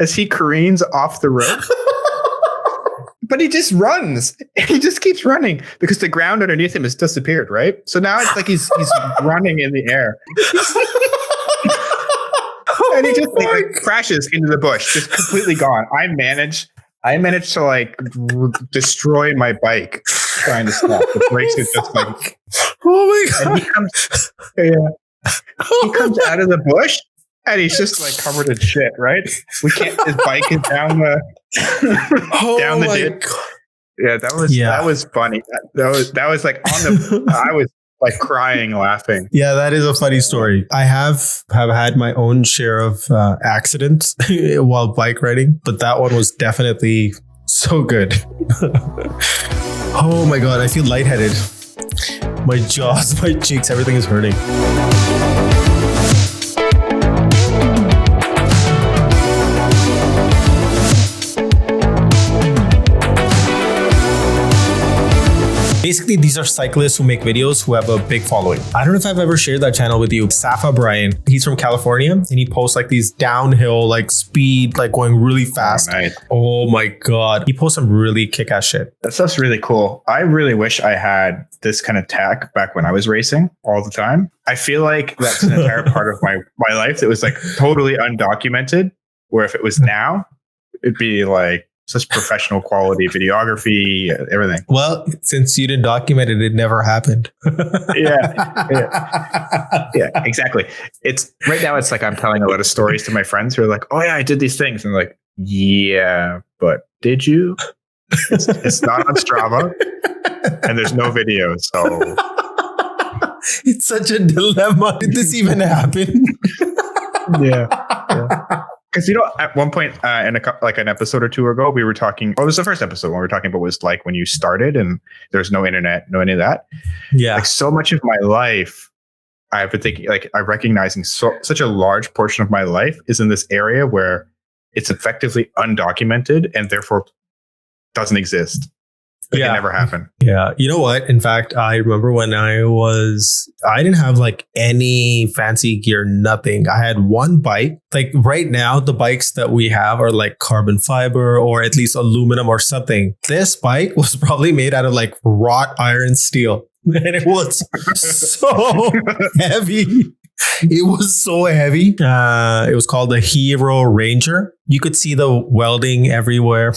as he careens off the road. But he just runs. He just keeps running because the ground underneath him has disappeared, right? So now it's like he's running in the air. And he just like crashes into the bush, just completely gone. I managed to like destroy my bike trying to stop. The brakes are just like, oh my God. And he comes out of the bush and he's just like covered in shit, right? His bike is down the down the ditch. God. Yeah, that was funny. That was like on the I was like crying, laughing. Yeah, that is a funny story. I have had my own share of accidents while bike riding, but that one was definitely so good. Oh my God, I feel lightheaded. My jaws, my cheeks, everything is hurting. Basically, these are cyclists who make videos who have a big following. I don't know if I've ever shared that channel with you. Safa Brian, he's from California and he posts like these downhill, like speed, like going really fast. Oh, nice. Oh my God. He posts some really kick-ass shit. That stuff's really cool. I really wish I had this kind of tech back when I was racing all the time. I feel like that's an entire part of my life that was like totally undocumented, where if it was now, it'd be like such professional quality videography, everything. Well, since you didn't document it, it never happened. Yeah, exactly. It's right now. It's like I'm telling a lot of stories to my friends who are like, "Oh yeah, I did these things," and I'm like, "Yeah, but did you?" It's not on Strava, and there's no video, so it's such a dilemma. Did this even happen? Yeah. Because, at one point in an episode or two ago, we were talking, it was the first episode when we were talking about what it was like when you started and there's no internet, no any of that. Yeah. Like so much of my life, I've been thinking, like I'm recognizing such a large portion of my life is in this area where it's effectively undocumented and therefore doesn't exist. It never happened. Yeah. You know what? In fact, I remember when I didn't have like any fancy gear, nothing. I had one bike. Like right now, the bikes that we have are like carbon fiber or at least aluminum or something. This bike was probably made out of like wrought iron steel. And it was so heavy. It was so heavy. It was called the Hero Ranger. You could see the welding everywhere.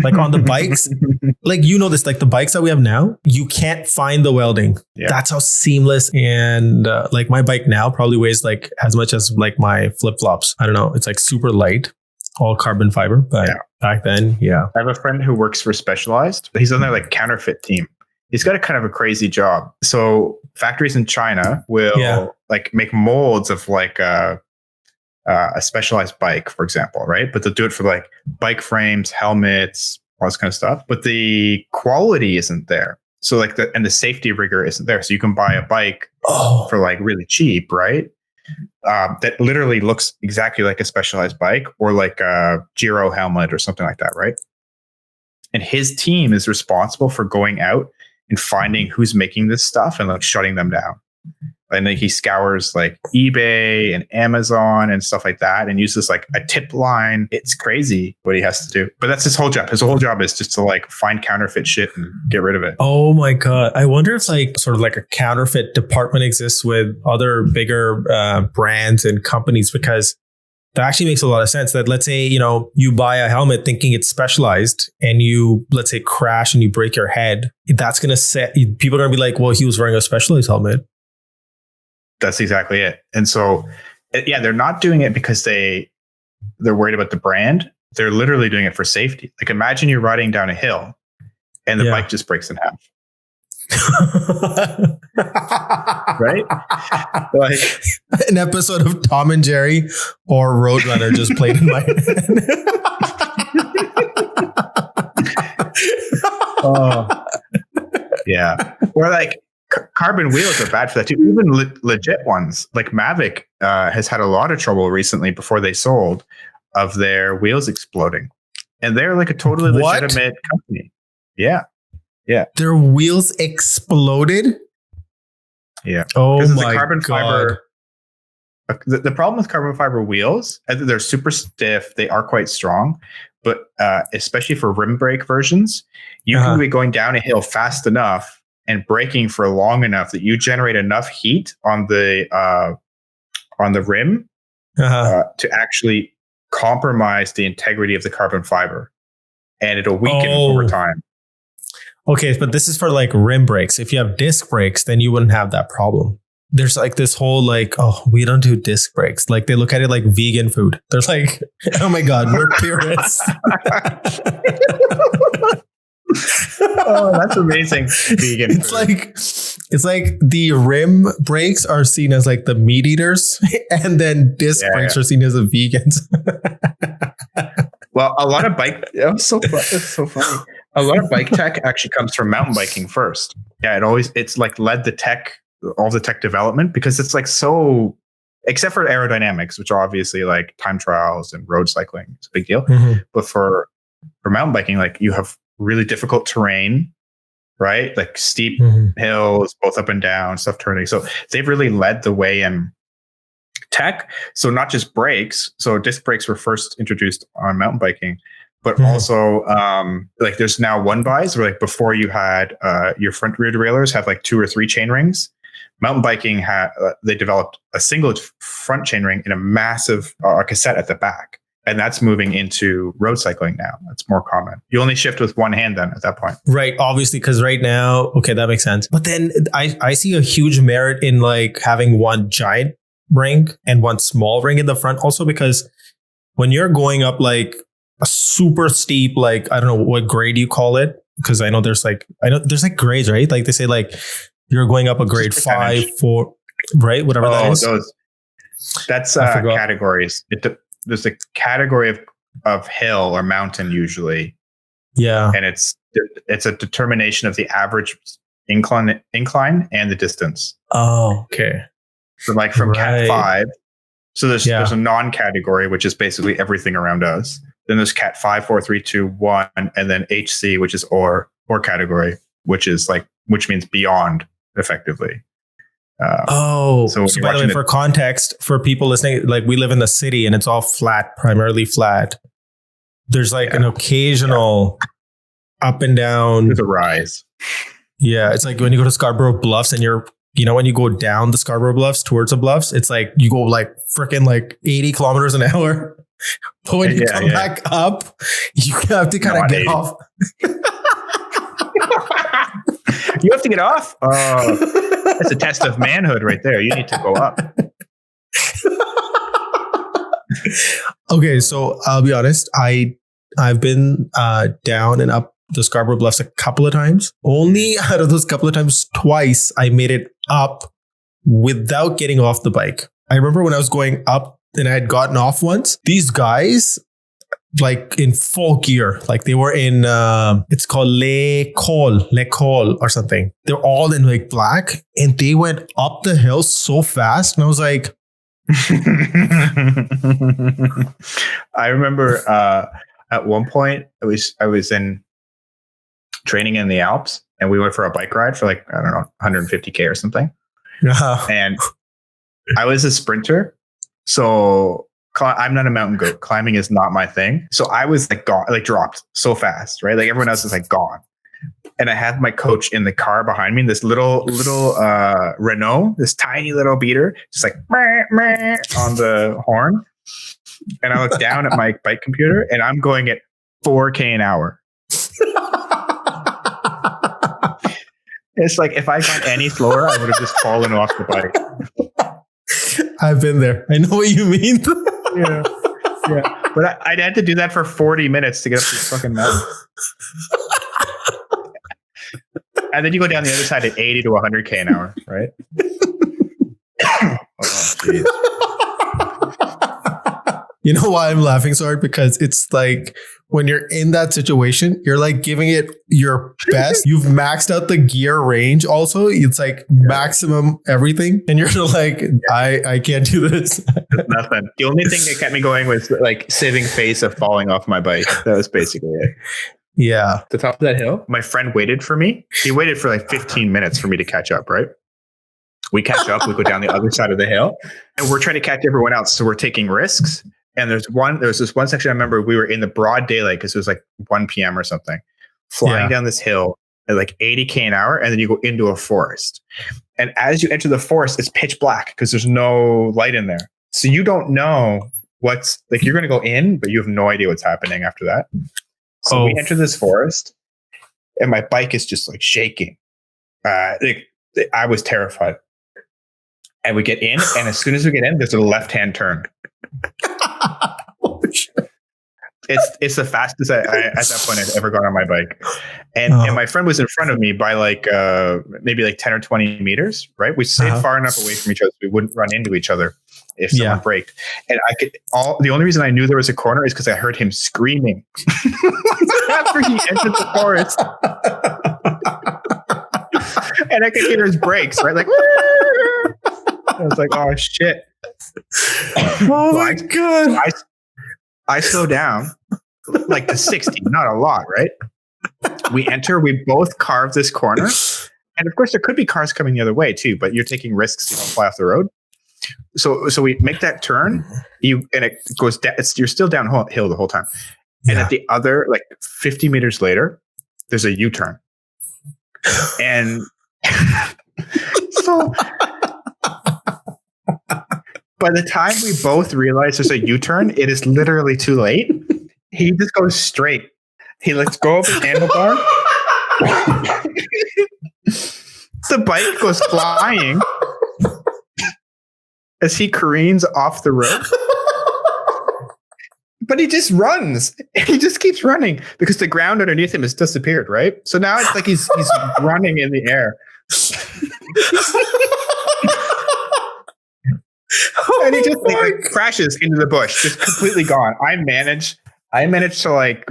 Like on the bikes, like this, like the bikes that we have now, you can't find the welding. Yeah. That's how seamless. And like my bike now probably weighs like as much as like my flip-flops. I don't know. It's like super light, all carbon fiber. But back then, I have a friend who works for Specialized. He's on their like counterfeit team. He's got a kind of a crazy job. So factories in China will like make molds of like a specialized bike, for example, right? But they'll do it for like bike frames, helmets, all this kind of stuff. But the quality isn't there. So like the safety rigor isn't there. So you can buy a bike for like really cheap, right? That literally looks exactly like a specialized bike or like a Giro helmet or something like that, right? And his team is responsible for going out and finding who's making this stuff and like shutting them down. And then he scours like eBay and Amazon and stuff like that and uses like a tip line. It's crazy what he has to do. But that's his whole job. His whole job is just to like find counterfeit shit and get rid of it. Oh my God. I wonder if like sort of like a counterfeit department exists with other bigger brands and companies, because that actually makes a lot of sense. That let's say, you buy a helmet thinking it's specialized and you, let's say, crash and you break your head. That's going to set people are going to be like, well, he was wearing a specialized helmet. That's exactly it. And so, they're not doing it because they're worried about the brand. They're literally doing it for safety. Like imagine you're riding down a hill and the bike just breaks in half. Right? Like an episode of Tom and Jerry or Roadrunner just played in my head. Or like carbon wheels are bad for that too. Even legit ones like Mavic has had a lot of trouble recently before they sold of their wheels exploding, and they're like a totally legitimate company. Yeah. Their wheels exploded. Yeah. Oh my my carbon God. fiber. The problem with carbon fiber wheels, they're super stiff. They are quite strong, but especially for rim brake versions, you can be going down a hill fast enough and braking for long enough that you generate enough heat on the rim to actually compromise the integrity of the carbon fiber, and it'll weaken over time. Okay, but this is for like rim brakes. If you have disc brakes, then you wouldn't have that problem. There's like this whole like, oh, we don't do disc brakes. Like they look at it like vegan food. They're like, oh my God, we're purists. Oh, that's amazing. Vegan. It's like the rim brakes are seen as like the meat eaters, and then disc brakes are seen as the vegans. Well, a lot of that's so funny. A lot of bike tech actually comes from mountain biking first. Yeah, it's like led all the tech development, because it's like so, except for aerodynamics, which are obviously like time trials and road cycling, it's a big deal. Mm-hmm. But for mountain biking, like you have really difficult terrain, right? Like steep hills, both up and down, stuff turning. So they've really led the way in tech. So not just brakes. So disc brakes were first introduced on mountain biking, but also like there's now one buys where like before you had your front rear derailleurs have like 2 or 3 chain rings. Mountain biking they developed a single front chain ring and a massive cassette at the back. And that's moving into road cycling now. That's more common. You only shift with one hand then at that point. Right. Obviously, because right now, okay, that makes sense. But then I see a huge merit in like having one giant ring and one small ring in the front also, because when you're going up like a super steep, like, I don't know what grade you call it, because I know there's like grades, right? Like they say like you're going up a grade 5, 4, right? Whatever that is. That's categories. There's a category of hill or mountain usually. Yeah. And it's a determination of the average incline and the distance. Oh, okay. So like from Cat 5. So there's a non-category, which is basically everything around us. Then there's Cat 5, 4, 3, 2, 1, and then HC, which is or category, which means beyond effectively. So by the way, for context, for people listening, like we live in the city and it's all flat, primarily flat. There's like an occasional up and down. There's a rise. Yeah. It's like when you go to Scarborough Bluffs and when you go down the Scarborough Bluffs towards the bluffs, it's like you go like freaking like 80 kilometers an hour. But when you come back up, you have to kind of get 80. Off. You have to get off? That's a test of manhood right there. You need to go up. Okay, so I'll be honest. I've been down and up the Scarborough Bluffs a couple of times. Only out of those couple of times, twice I made it up without getting off the bike. I remember when I was going up and I had gotten off once. These guys, like in full gear, like they were in, it's called Le Col or something. They're all in like black and they went up the hill so fast. And I was like, I remember at one point I was in training in the Alps and we went for a bike ride for like, I don't know, 150K or something. And I was a sprinter. So I'm not a mountain goat. Climbing is not my thing. So I was like gone, like dropped so fast, right? Like everyone else is like gone. And I had my coach in the car behind me, this little Renault, this tiny little beater, just like meh, meh, on the horn. And I look down at my bike computer and I'm going at 4K an hour. It's like if I got any slower, I would have just fallen off the bike. I've been there. I know what you mean. Yeah. But I'd had to do that for 40 minutes to get up this fucking mountain. And then you go down the other side at 80 to 100K an hour, right? Oh, geez. You know why I'm laughing so hard? Because it's like when you're in that situation, you're like giving it your best. You've maxed out the gear range also. It's like maximum everything. And you're like, I can't do this. Nothing. The only thing that kept me going was like saving face of falling off my bike. That was basically it. Yeah. The top of that hill, my friend waited for me. He waited for like 15 minutes for me to catch up, right? We catch up, we go down the other side of the hill, and we're trying to catch everyone else. So we're taking risks. And there's this one section I remember we were in the broad daylight because it was like 1 p.m. or something, flying down this hill at like 80 an hour, and then you go into a forest. And as you enter the forest, it's pitch black because there's no light in there. So you don't know what's like, you're going to go in, but you have no idea what's happening after that. So we enter this forest, and my bike is just like shaking. I was terrified. And we get in, and as soon as we get in, there's a left-hand turn. It's the fastest I at that point I'd ever gone on my bike. And my friend was in front of me by like maybe like 10 or 20 meters, right? We stayed far enough away from each other so we wouldn't run into each other if someone braked. And the only reason I knew there was a corner is because I heard him screaming after he entered the forest. And I could hear his brakes, right? Like, I was like, oh shit. Oh my God. I slow down like to 60, not a lot, right? We enter, we both carve this corner. And of course there could be cars coming the other way too, but you're taking risks, you don't fly off the road. So we make that turn, and it goes down, you're still downhill the whole time. And at the other, like 50 meters later, there's a U-turn. And so by the time we both realize there's a U-turn, it is literally too late. He just goes straight. He lets go of the handlebar. The bike goes flying as he careens off the road. But he just runs. He just keeps running because the ground underneath him has disappeared, right? So now it's like he's running in the air. And he just like crashes into the bush, just completely gone. I managed to like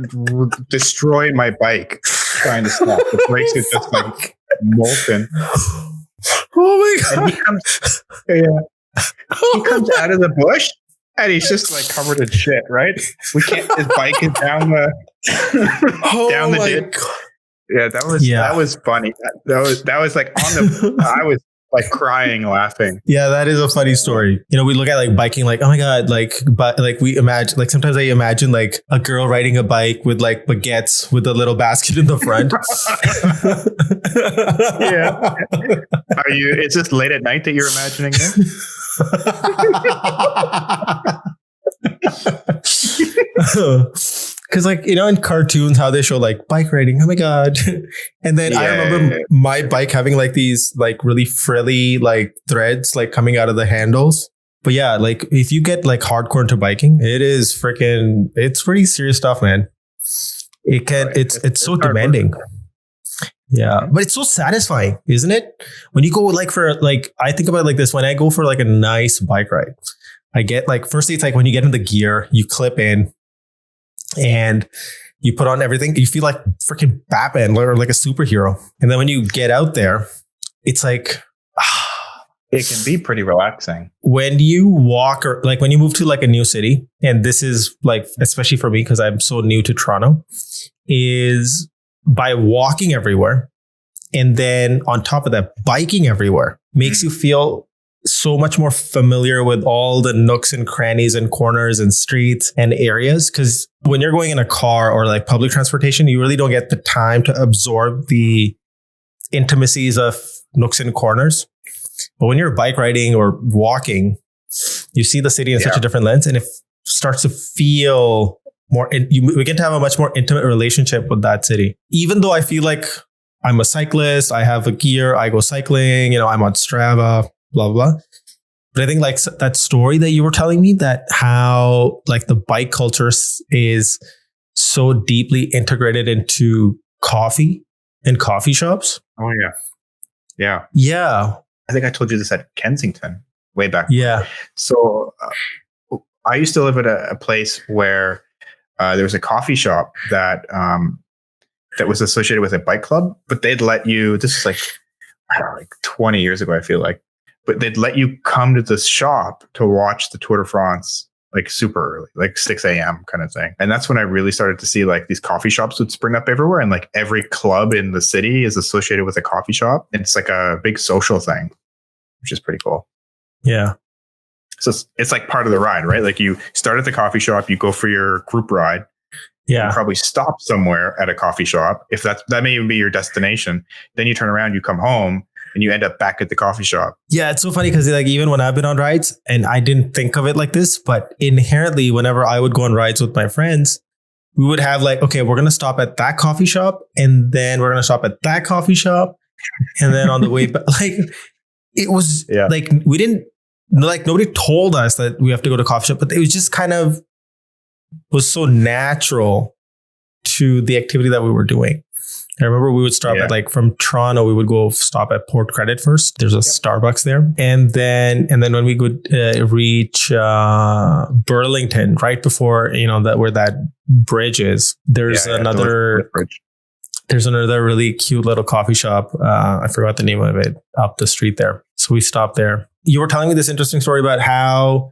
destroy my bike trying to stop. The brakes are just like molten. Oh my God. And he comes out of the bush and he's just like covered in shit, right? His bike is down the down the ditch. Yeah, that was funny. That was like I was like crying, laughing. Yeah, that is a funny story. You know, we look at like biking, like, oh my God, but we imagine, like sometimes I imagine like a girl riding a bike with like baguettes with a little basket in the front. Yeah. Is this late at night that you're imagining this? Because like, you know, in cartoons, how they show like bike riding. Oh my God. And then I remember my bike having like these like really frilly like threads like coming out of the handles. But yeah, like if you get like hardcore into biking, it's pretty serious stuff, man. It's so demanding. Yeah. But it's so satisfying, isn't it? When you go like I think about it like this, when I go for like a nice bike ride, I get like, firstly, it's like when you get in the gear, you clip in, and you put on everything, you feel like freaking Batman or like a superhero. And then when you get out there, it's like, it can be pretty relaxing. When you walk or like when you move to like a new city, and this is like, especially for me, because I'm so new to Toronto, is by walking everywhere. And then on top of that, biking everywhere makes you feel so much more familiar with all the nooks and crannies and corners and streets and areas. Because when you're going in a car or like public transportation, you really don't get the time to absorb the intimacies of nooks and corners. But when you're bike riding or walking, you see the city in such a different lens, and it starts to feel more. We get to have a much more intimate relationship with that city. Even though I feel like I'm a cyclist, I have a gear, I go cycling, you know, I'm on Strava, blah, blah. But I think like that story that you were telling me, that how like the bike culture is so deeply integrated into coffee and coffee shops. Oh yeah. Yeah. Yeah. I think I told you this at Kensington way back. Yeah. So I used to live at a place where there was a coffee shop that was associated with a bike club, but they'd let you, this is like, I don't know, like 20 years ago, I feel like, but they'd let you come to this shop to watch the Tour de France like super early, like 6 a.m. kind of thing. And that's when I really started to see like these coffee shops would spring up everywhere. And like every club in the city is associated with a coffee shop. And it's like a big social thing. which is pretty cool. Yeah. So it's like part of the ride, right? Like you start at the coffee shop, you go for your group ride. Yeah. You probably stop somewhere at a coffee shop. If that may even be your destination, then you turn around, you come home, and you end up back at the coffee shop. Yeah, it's so funny because like even when I've been on rides, and I didn't think of it like this, but inherently, whenever I would go on rides with my friends, we would have like, okay, we're gonna stop at that coffee shop, and then we're gonna stop at that coffee shop, and then on the way back, like it was like we didn't like nobody told us that we have to go to coffee shop, but it was just kind of was so natural to the activity that we were doing. I remember we would stop at like from Toronto, we would go stop at Port Credit first. There's a Starbucks there. And then when we would reach Burlington, right before, that where that bridge is, there's another really cute little coffee shop. I forgot the name of it up the street there. So we stopped there. You were telling me this interesting story about how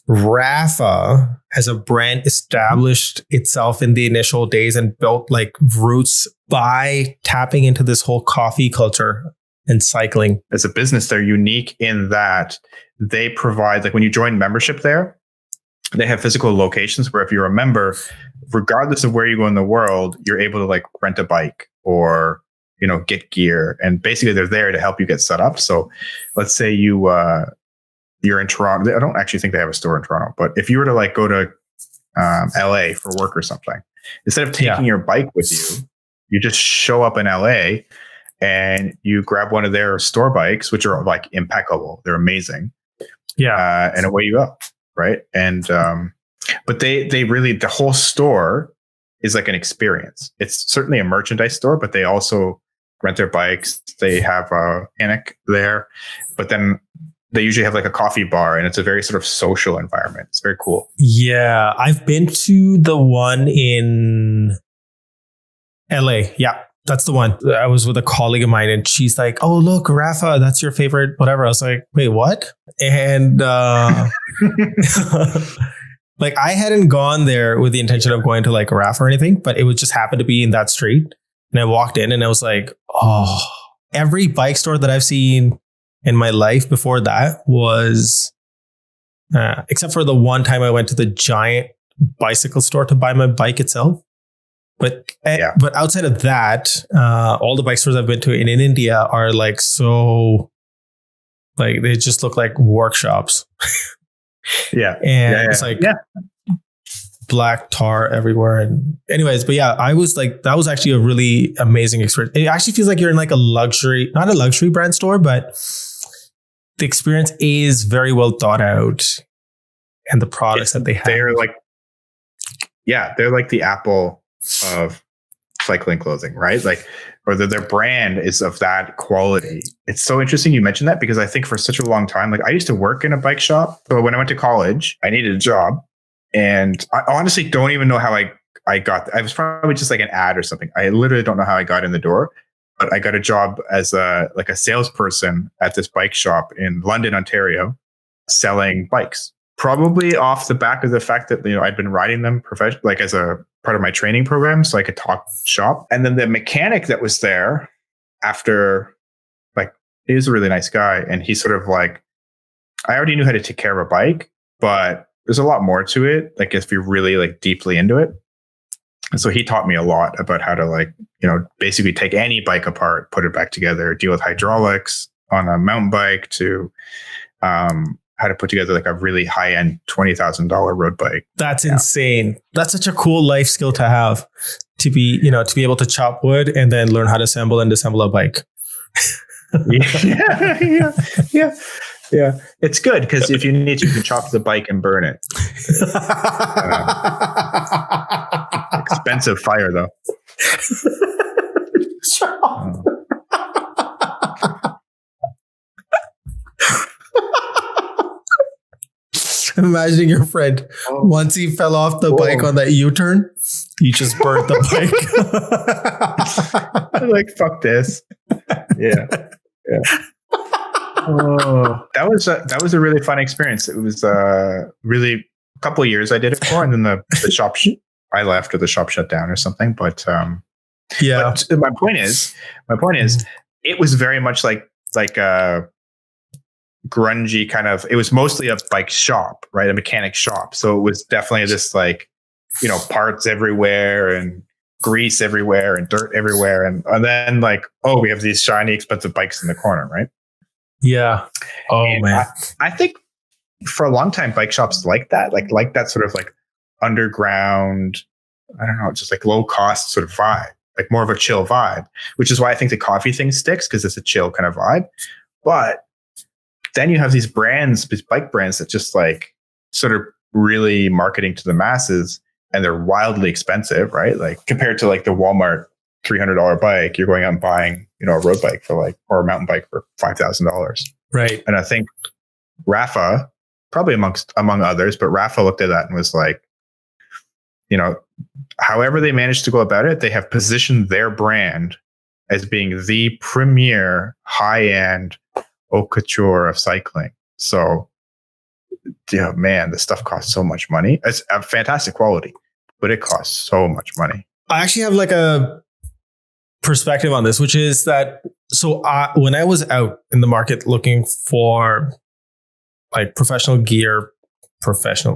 Rapha as a brand established itself in the initial days and built like roots by tapping into this whole coffee culture and cycling. As a business, they're unique in that they provide, like when you join membership there, they have physical locations where if you're a member, regardless of where you go in the world, you're able to like rent a bike or, get gear. And basically they're there to help you get set up. So let's say you're in Toronto. I don't actually think they have a store in Toronto, but if you were to like go to LA for work or something, instead of taking your bike with you, you just show up in LA and you grab one of their store bikes, which are like impeccable. They're amazing. Yeah. And away you go. Right. And, but they really, the whole store is like an experience. It's certainly a merchandise store, but they also rent their bikes. They have a mechanic there, but then they usually have like a coffee bar and it's a very sort of social environment. It's very cool. Yeah. I've been to the one in LA. Yeah. That's the one. I was with a colleague of mine and she's like, oh, look, Rapha, that's your favorite, whatever. I was like, wait, what? And like I hadn't gone there with the intention of going to like Rapha or anything, but it would just happen to be in that street. And I walked in and I was like, oh, every bike store that I've seen in my life before that was, except for the one time I went to the giant bicycle store to buy my bike itself. But outside of that, all the bike stores I've been to in India are like so, like they just look like workshops. And it's like black tar everywhere. And anyways, but yeah, I was like, that was actually a really amazing experience. It actually feels like you're in like a luxury, not a luxury brand store, but the experience is very well thought out. And the products that they have. They're like the Apple of cycling clothing, right? Like, or their brand is of that quality. It's so interesting you mentioned that because I think for such a long time, like I used to work in a bike shop. So when I went to college, I needed a job. And I honestly don't even know how I got, I was probably just like an ad or something. I literally don't know how I got in the door, but I got a job as a salesperson at this bike shop in London, Ontario, selling bikes. Probably off the back of the fact that, I'd been riding them like as a part of my training program. So I could talk shop. And then the mechanic that was there after, like, he was a really nice guy. And he sort of like, I already knew how to take care of a bike, but there's a lot more to it. Like if you're really like deeply into it. And so he taught me a lot about how to like, basically take any bike apart, put it back together, deal with hydraulics on a mountain bike to, how to put together like a really high-end $20,000 road bike. That's insane. That's such a cool life skill to have, to be able to chop wood and then learn how to assemble and disassemble a bike. Yeah. It's good because if you need to, you can chop the bike and burn it. Expensive fire though. I'm imagining your friend, once he fell off the bike on that U-turn, he just burnt the bike. I'm like, fuck this. Yeah. Oh, that was a really fun experience. It was really a couple of years I did it for, and then the shop I left or the shop shut down or something. But but my point is, it was very much like grungy kind of, it was mostly a bike shop, right? A mechanic shop. So it was definitely this like, you know, parts everywhere and grease everywhere and dirt everywhere. And then like, oh, we have these shiny, expensive bikes in the corner, right? Yeah. Oh, and man. I think for a long time, bike shops like that sort of like underground, I don't know, just like low cost sort of vibe, like more of a chill vibe, which is why I think the coffee thing sticks, because it's a chill kind of vibe. But then you have these brands, these bike brands that just like sort of really marketing to the masses, and they're wildly expensive, right? Like compared to like the Walmart $300 bike, you're going out and buying, you know, a road bike for like, or a mountain bike for $5,000. Right. And I think Rapha, probably among others, but Rapha looked at that and was like, you know, however they managed to go about it, they have positioned their brand as being the premier high-end haute couture of cycling. So, yeah, man, this stuff costs so much money. It's a fantastic quality, but it costs so much money. I actually have like a perspective on this, which is that, so when I was out in the market looking for like professional gear,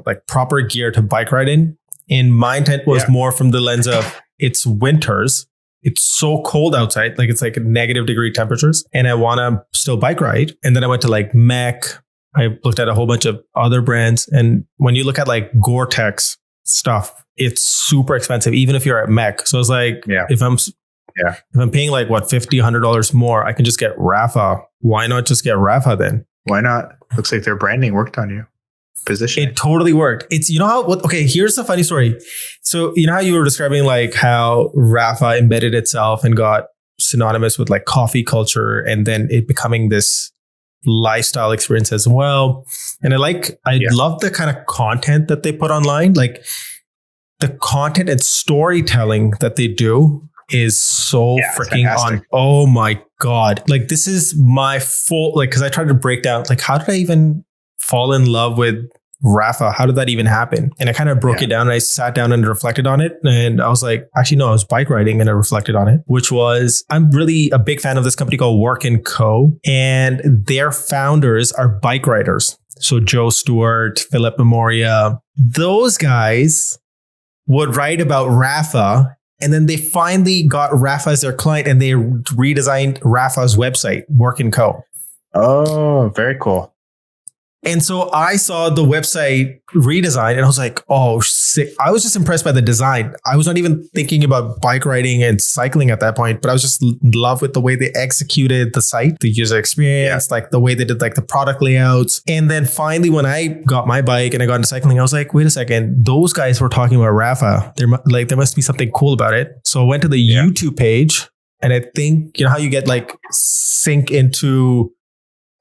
like proper gear to bike ride in my intent was more from the lens of it's winters. It's so cold outside. Like it's like -degree temperatures, and I want to still bike ride. And then I went to like Mech. I looked at a whole bunch of other brands. And when you look at like Gore-Tex stuff, it's super expensive, even if you're at Mech. So it's like, if I'm paying like what, $50, $100 more, I can just get Rapha. Why not just get Rapha then? Why not? Looks like their branding worked on you. Position. It totally worked. It's, you know how, okay, here's the funny story. So you know how you were describing like how Rapha embedded itself and got synonymous with like coffee culture, and then it becoming this lifestyle experience as well. And I love the kind of content that they put online. Like the content and storytelling that they do is so freaking on. Oh my God. Like this is my full, like, cause I tried to break down, like, how did I even fall in love with Rapha? How did that even happen? And I kind of broke it down, and I sat down and reflected on it. And I was like, actually, no, I was bike riding and I reflected on it, which was, I'm really a big fan of this company called Work & Co. And their founders are bike riders. So Joe Stewart, Philip Memoria, those guys would write about Rapha. And then they finally got Rapha as their client, and they redesigned Rapha's website, Work & Co. Oh, very cool. And so I saw the website redesign, and I was like, oh, sick. I was just impressed by the design. I was not even thinking about bike riding and cycling at that point, but I was just in love with the way they executed the site, the user experience, like the way they did like the product layouts. And then finally, when I got my bike and I got into cycling, I was like, wait a second, those guys were talking about Rapha. There must be something cool about it. So I went to the YouTube page, and I think, you know how you get like sync into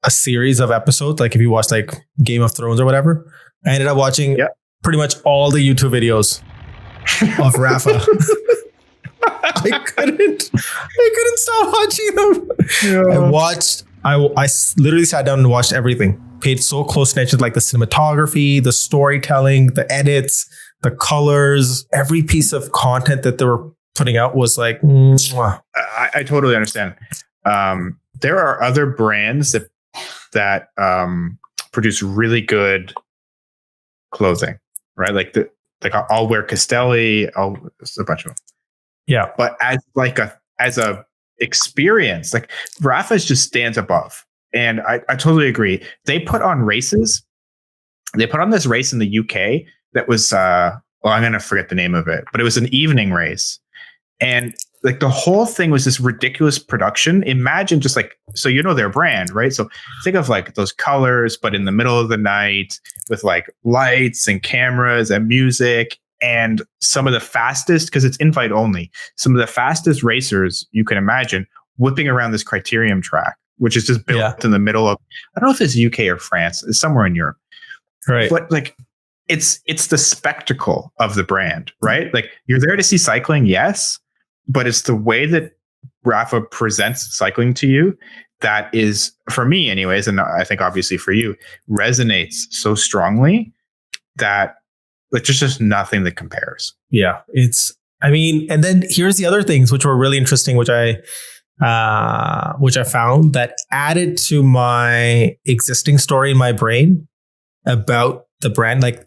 a series of episodes, like if you watch like Game of Thrones or whatever. I ended up watching pretty much all the YouTube videos of Rapha. I couldn't stop watching them. I literally sat down and watched everything. Paid so close attention to like the cinematography, the storytelling, the edits, the colors, every piece of content that they were putting out was like, I totally understand. There are other brands that produce really good clothing, right? Like I'll wear Castelli, there's a bunch of them. Yeah. But as a experience, like Rapha just stands above. And I totally agree. They put on races. They put on this race in the UK that was, I'm going to forget the name of it, but it was an evening race. And like the whole thing was this ridiculous production. Imagine just like, so you know their brand, right? So think of like those colors, but in the middle of the night with like lights and cameras and music, and some of the fastest, because it's invite only, some of the fastest racers you can imagine whipping around this criterium track, which is just built in the middle of, I don't know if it's UK or France, it's somewhere in Europe. Right. But like, it's the spectacle of the brand, right? Like you're there to see cycling, yes, but it's the way that Rapha presents cycling to you that is, for me anyways, and I think obviously for you, resonates so strongly that like there's just nothing that compares. Yeah, and then here's the other things which were really interesting, which I which I found that added to my existing story in my brain about the brand. Like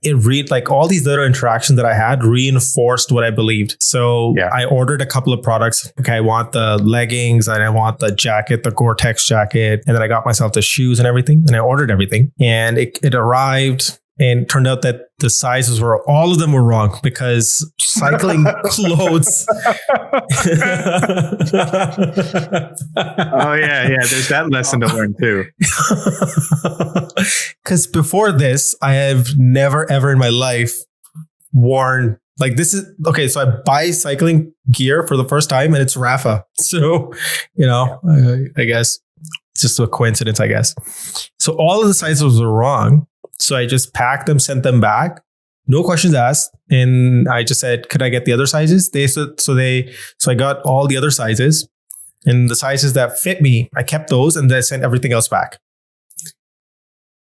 all these little interactions that I had reinforced what I believed. So I ordered a couple of products. Okay, I want the leggings and I want the jacket, the Gore-Tex jacket. And then I got myself the shoes and everything. And I ordered everything. And it arrived. And it turned out that the sizes all of them were wrong because cycling clothes. Oh, yeah. There's that lesson to learn too. Because before this, I have never, ever in my life worn like this is okay. So I buy cycling gear for the first time and it's Rapha. So, I guess it's just a coincidence, I guess. So all of the sizes were wrong. So I just packed them, sent them back. No questions asked. And I just said, could I get the other sizes? So I got all the other sizes and the sizes that fit me. I kept those and then I sent everything else back.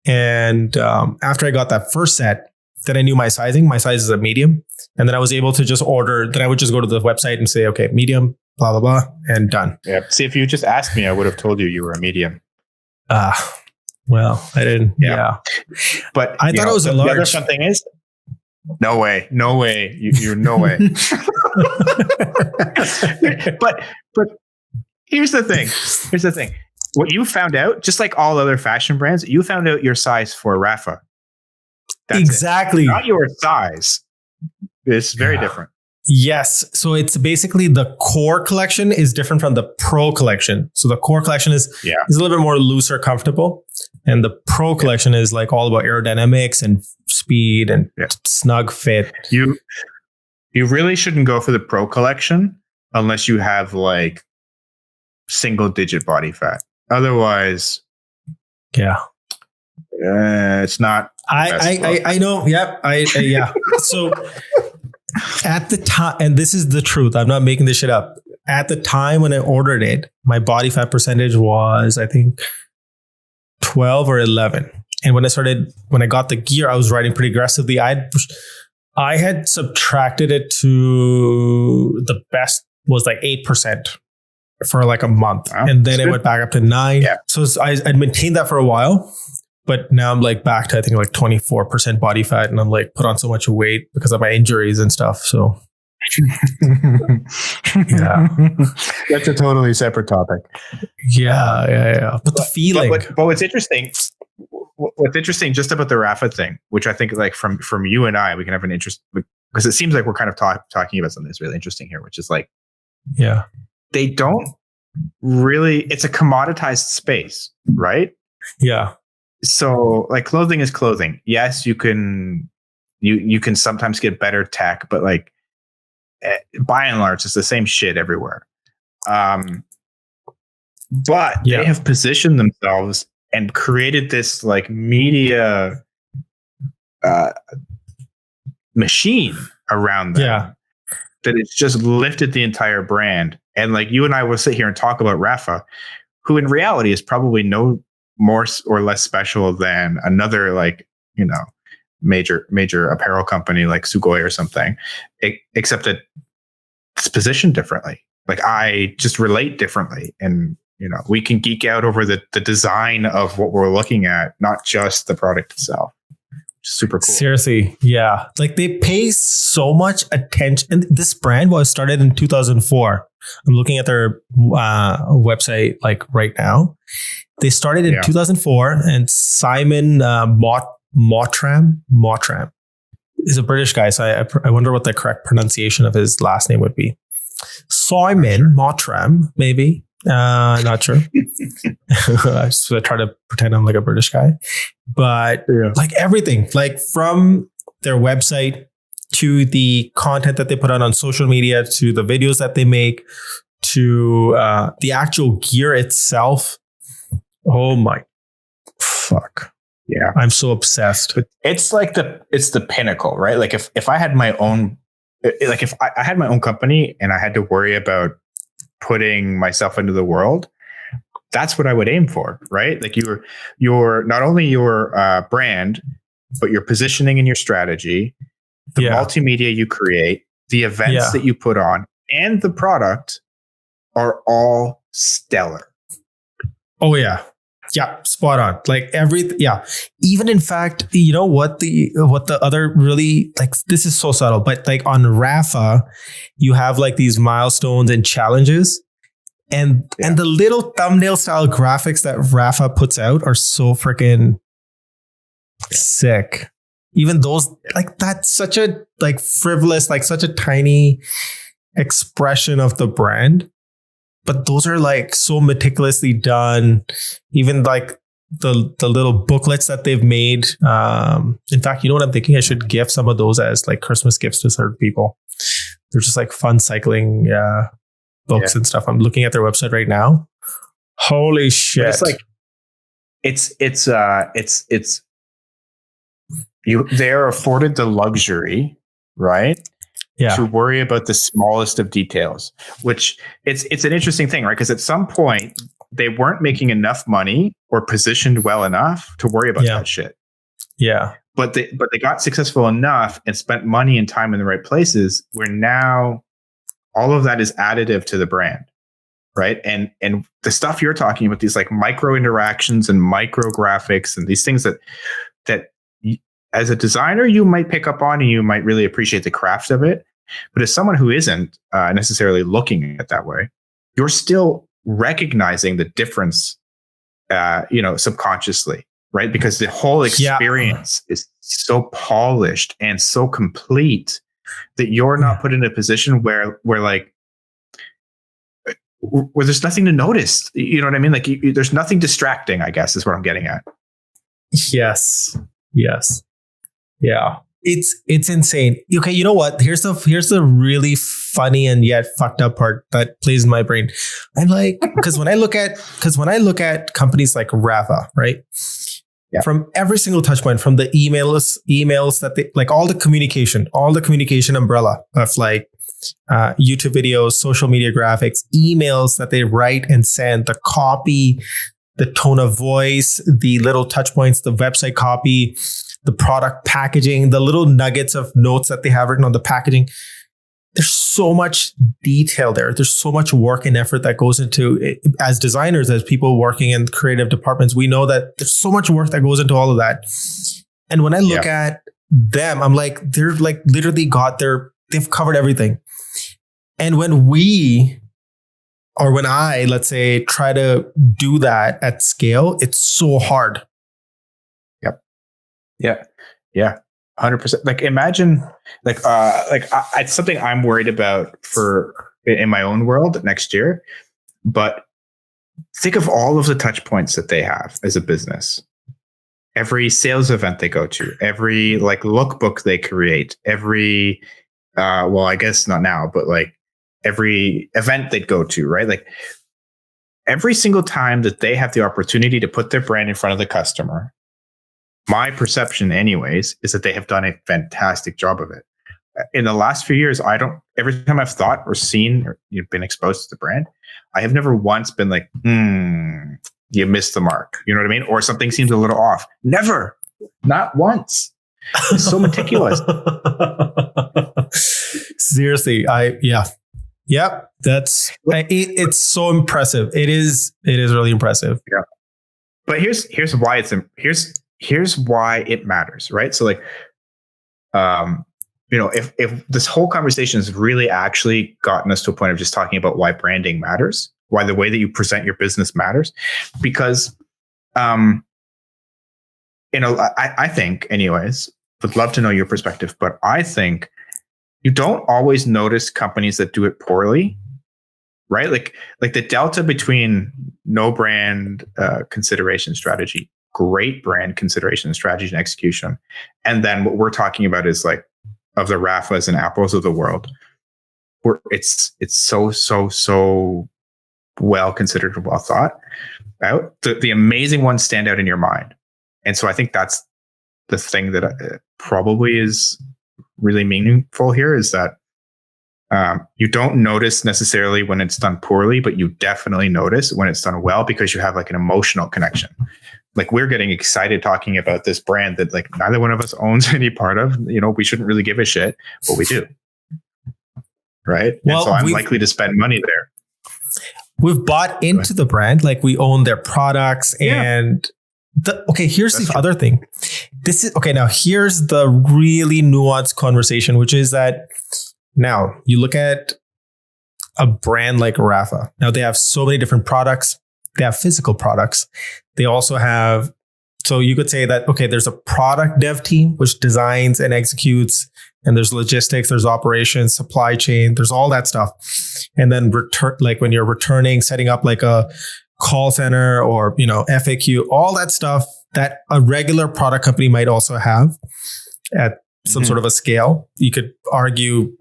And after I got that first set, then I knew my sizing. My size is a medium. And then I was able to just order. Then I would just go to the website and say, okay, medium, blah, blah, blah, and done. Yeah. See, if you just asked me, I would have told you were a medium. Well, I didn't. Yeah. But I thought it was a large. The other fun thing is, no way. You're no way. But here's the thing. What you found out, just like all other fashion brands, you found out your size for Rapha. That's exactly. Not your size. It's very different. Yes. So it's basically the core collection is different from the pro collection. So the core collection is a little bit more looser, comfortable. And the pro collection is like all about aerodynamics and speed and snug fit. You really shouldn't go for the pro collection unless you have like single digit body fat. Otherwise, it's not. I know. Yep. Yeah. So at the time, and this is the truth, I'm not making this shit up. At the time when I ordered it, my body fat percentage was, I think, 12 or 11. And when I got the gear, I was riding pretty aggressively. I had subtracted it to the best was like 8% for like a month. Wow, and then it went back up to 9. Yeah. So I'd maintained that for a while. But now I'm like back to, I think, like 24% body fat. And I'm like put on so much weight because of my injuries and stuff. So that's a totally separate topic. Yeah. But the feeling. But what's interesting just about the Rapha thing, which I think like from you and I, we can have an interest because it seems like we're kind of talking about something that's really interesting here, which is like, they don't really, it's a commoditized space, right? Yeah. So like clothing is clothing. Yes, you can sometimes get better tech, but like by and large, it's the same shit everywhere. But they have positioned themselves and created this like media machine around them that it's just lifted the entire brand. And like you and I will sit here and talk about Rapha, who in reality is probably no more or less special than another like, major apparel company like Sugoi or something, except that it's positioned differently. Like I just relate differently. And, we can geek out over the design of what we're looking at, not just the product itself. Super cool. Seriously. Yeah. Like they pay so much attention. And this brand was started in 2004. I'm looking at their website like right now. They started in 2004 and Simon Mottram is a British guy. So I wonder what the correct pronunciation of his last name would be. Simon Mottram, maybe. Not sure. So I try to pretend I'm like a British guy, but like everything, like from their website to the content that they put out on social media, to the videos that they make, to the actual gear itself. Oh my fuck. Yeah. I'm so obsessed. But it's like it's the pinnacle, right? Like if I had my own, like if I had my own company and I had to worry about putting myself into the world, that's what I would aim for, right? Like your not only your brand, but your positioning and your strategy, the multimedia you create, the events that you put on, and the product are all stellar. Oh yeah. Yeah, spot on. Like even in fact, you know what the other really, like, this is so subtle, but like on Rapha, you have like these milestones and challenges, and the little thumbnail style graphics that Rapha puts out are so freaking sick. Even those, like, that's such a like frivolous, like such a tiny expression of the brand. But those are like so meticulously done. Even like the little booklets that they've made. In fact, you know what I'm thinking? I should gift some of those as like Christmas gifts to certain people. They're just like fun cycling books and stuff. I'm looking at their website right now. Holy shit! But it's like they're afforded the luxury, right? Yeah. To worry about the smallest of details, which it's an interesting thing, right? Because at some point they weren't making enough money or positioned well enough to worry about that shit. Yeah. But they got successful enough and spent money and time in the right places where now all of that is additive to the brand, right? And the stuff you're talking about, these like micro interactions and micro graphics and these things that as a designer, you might pick up on and you might really appreciate the craft of it. But as someone who isn't necessarily looking at it that way, you're still recognizing the difference, subconsciously, right? Because the whole experience is so polished and so complete that you're not put in a position where there's nothing to notice. You know what I mean? Like there's nothing distracting, I guess, is what I'm getting at. Yes. Yeah. It's insane. Okay, you know what? Here's the really funny and yet fucked up part that plays in my brain. I'm like, because when I look at companies like Rapha, right? Yeah. From every single touch point, from the emails that they like, all the communication umbrella of like YouTube videos, social media graphics, emails that they write and send, the copy, the tone of voice, the little touch points, the website copy, the product packaging, the little nuggets of notes that they have written on the packaging. There's so much detail there. There's so much work and effort that goes into it. As designers, as people working in creative departments, we know that there's so much work that goes into all of that. And when I look at them, I'm like, they're like literally they've covered everything. And when I, let's say, try to do that at scale, it's so hard. Yeah. 100%. Like imagine it's something I'm worried about in my own world next year, but think of all of the touch points that they have as a business. Every sales event they go to, every like lookbook they create, every, I guess not now, but like every event they'd go to, right? Like every single time that they have the opportunity to put their brand in front of the customer, my perception anyways, is that they have done a fantastic job of it. In the last few years, every time I've thought or seen or been exposed to the brand, I have never once been like, you missed the mark. You know what I mean? Or something seems a little off. Never. Not once. It's so meticulous. Seriously. Yep. It's so impressive. It is really impressive. Yeah. But here's why it matters, right? So like, if this whole conversation has really actually gotten us to a point of just talking about why branding matters, why the way that you present your business matters, because, I think anyways, would love to know your perspective, but I think you don't always notice companies that do it poorly, right? Like the delta between no brand consideration strategy, great brand consideration strategy and execution, and then what we're talking about is like of the Raphas and Apples of the world, where it's so well considered and well thought out. The amazing ones stand out in your mind, and so I think that's the thing that probably is really meaningful here, is that you don't notice necessarily when it's done poorly, but you definitely notice when it's done well because you have like an emotional connection. Like we're getting excited talking about this brand that like neither one of us owns any part of. We shouldn't really give a shit, but we do, right? Well, and so I'm likely to spend money there. we've bought into the brand, like we own their products. And here's the other thing. Now here's the really nuanced conversation, which is that now you look at a brand like Rapha. Now they have so many different products. They have physical products. They also have, so you could say that, okay, there's a product dev team, which designs and executes, and there's logistics, there's operations, supply chain, there's all that stuff. And then when you're returning, setting up like a call center or, FAQ, all that stuff that a regular product company might also have at some sort of a scale. You could argue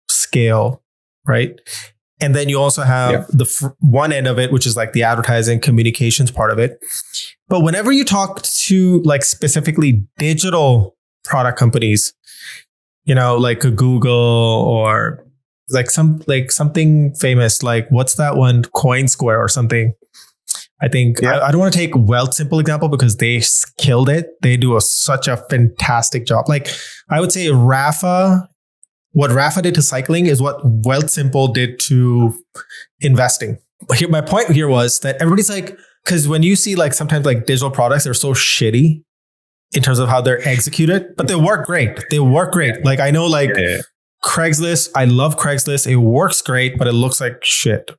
scale, right? And then you also have the one end of it, which is like the advertising communications part of it. But whenever you talk to like specifically digital product companies, like a Google or like something famous, like what's that one, CoinSquare or something. I think I don't want to take Wealthsimple example because they killed it. They do such a fantastic job. Like I would say what Rapha did to cycling is what Wealthsimple did to investing. But my point here was that everybody's like, because when you see like sometimes like digital products, they're so shitty in terms of how they're executed, but they work great. Like I know like Craigslist, I love Craigslist. It works great, but it looks like shit.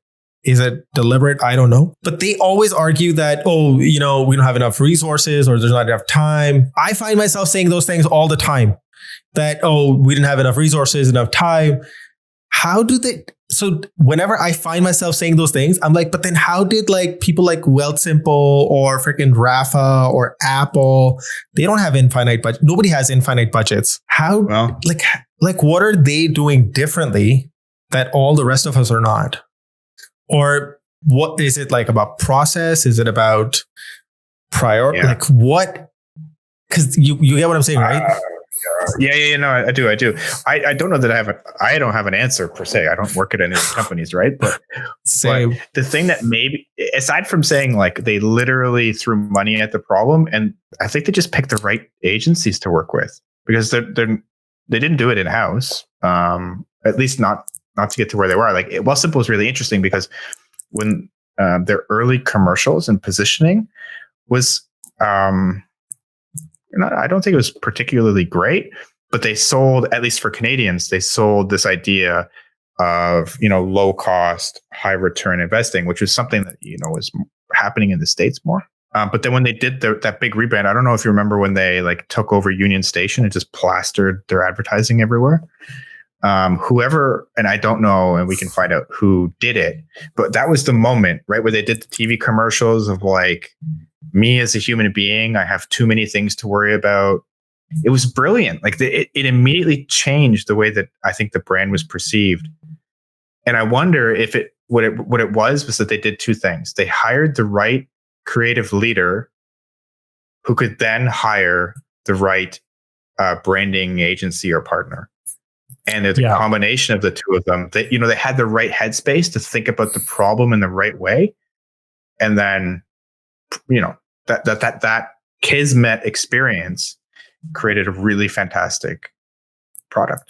Is it deliberate? I don't know. But they always argue that, we don't have enough resources or there's not enough time. I find myself saying those things all the time. That, we didn't have enough resources, enough time. So whenever I find myself saying those things, I'm like, but then how did like people like Wealthsimple or freaking Rapha or Apple, they don't have infinite budget. Nobody has infinite budgets. Like what are they doing differently that all the rest of us are not? Or what is it like about process? Is it about priority? Like what? Because you get what I'm saying, right? No, I do. I don't know that I don't have an answer per se. I don't work at any of the companies, right? But the thing that maybe, aside from saying like they literally threw money at the problem, and I think they just picked the right agencies to work with because they didn't do it in house. At least not to get to where they were. Like Wealthsimple was really interesting because when their early commercials and positioning was. I don't think it was particularly great, but they sold, at least for Canadians, they sold this idea of, low cost, high return investing, which was something that, was happening in the States more. But then when they did that big rebrand, I don't know if you remember when they like took over Union Station and just plastered their advertising everywhere. Whoever, and I don't know, and we can find out who did it, but that was the moment, right, where they did the TV commercials of like, me as a human being, I have too many things to worry about. It was brilliant. Like it immediately changed the way that I think the brand was perceived. And I wonder if what it was that they did two things. They hired the right creative leader who could then hire the right branding agency or partner. And the combination of the two of them, that they had the right headspace to think about the problem in the right way. And then that kismet experience created a really fantastic product.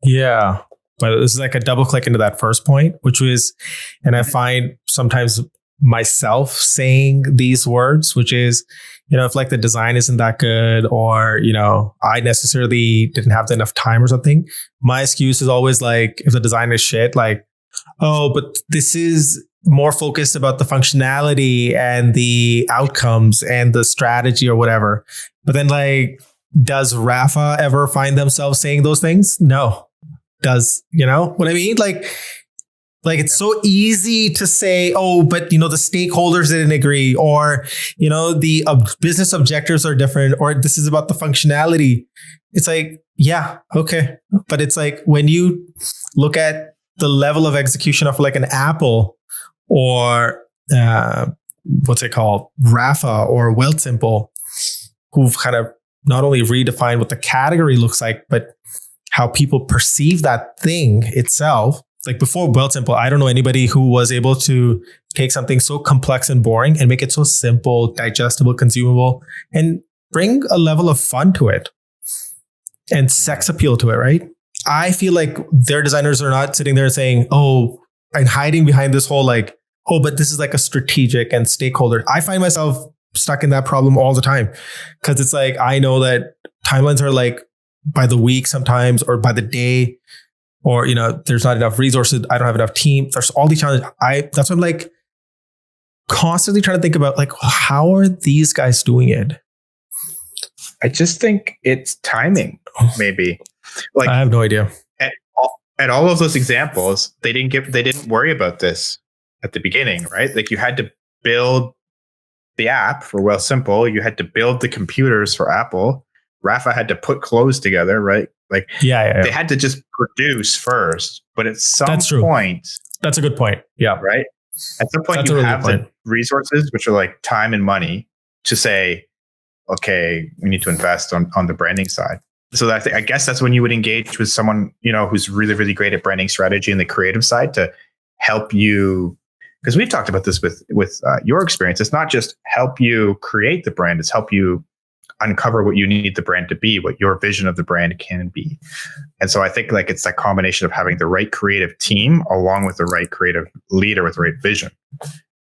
Yeah. But this is like a double click into that first point, which was, and I find sometimes myself saying these words, which is, if like the design isn't that good or, I necessarily didn't have enough time or something, my excuse is always like, if the design is shit, like, but this is more focused about the functionality and the outcomes and the strategy or whatever. But then like, does Rapha ever find themselves saying those things? No. Does, what I mean? Like it's so easy to say, but the stakeholders didn't agree, or, the business objectives are different, or this is about the functionality. It's like, yeah, okay. But it's like when you look at the level of execution of like an Apple or what's it called, Rapha or Wealthsimple, who've kind of not only redefined what the category looks like, but how people perceive that thing itself. Like before Wealthsimple, I don't know anybody who was able to take something so complex and boring and make it so simple, digestible, consumable, and bring a level of fun to it and sex appeal to it, right? I feel like their designers are not sitting there saying, and hiding behind this whole like, oh, but this is like a strategic and stakeholder. I find myself stuck in that problem all the time because it's like, I know that timelines are like by the week sometimes or by the day, or, you know, there's not enough resources. I don't have enough team. There's all these challenges. That's what I'm like constantly trying to think about, like, how are these guys doing it? I just think it's timing, maybe. Like, I have no idea. At all of those examples, they didn't worry about this at the beginning, right? Like, you had to build the app for Wealthsimple. You had to build the computers for Apple. Rapha had to put clothes together, right? Like, they had to just produce first. But at some point, that's a good point. Yeah, right. At some point, you have the resources, which are like time and money, to say, okay, we need to invest on the branding side. So I guess that's when you would engage with someone, you know, who's really, really great at branding strategy and the creative side to help you. Because we've talked about this with your experience. It's not just help you create the brand; it's help you uncover what you need the brand to be, what your vision of the brand can be. And so I think like it's that combination of having the right creative team along with the right creative leader with the right vision,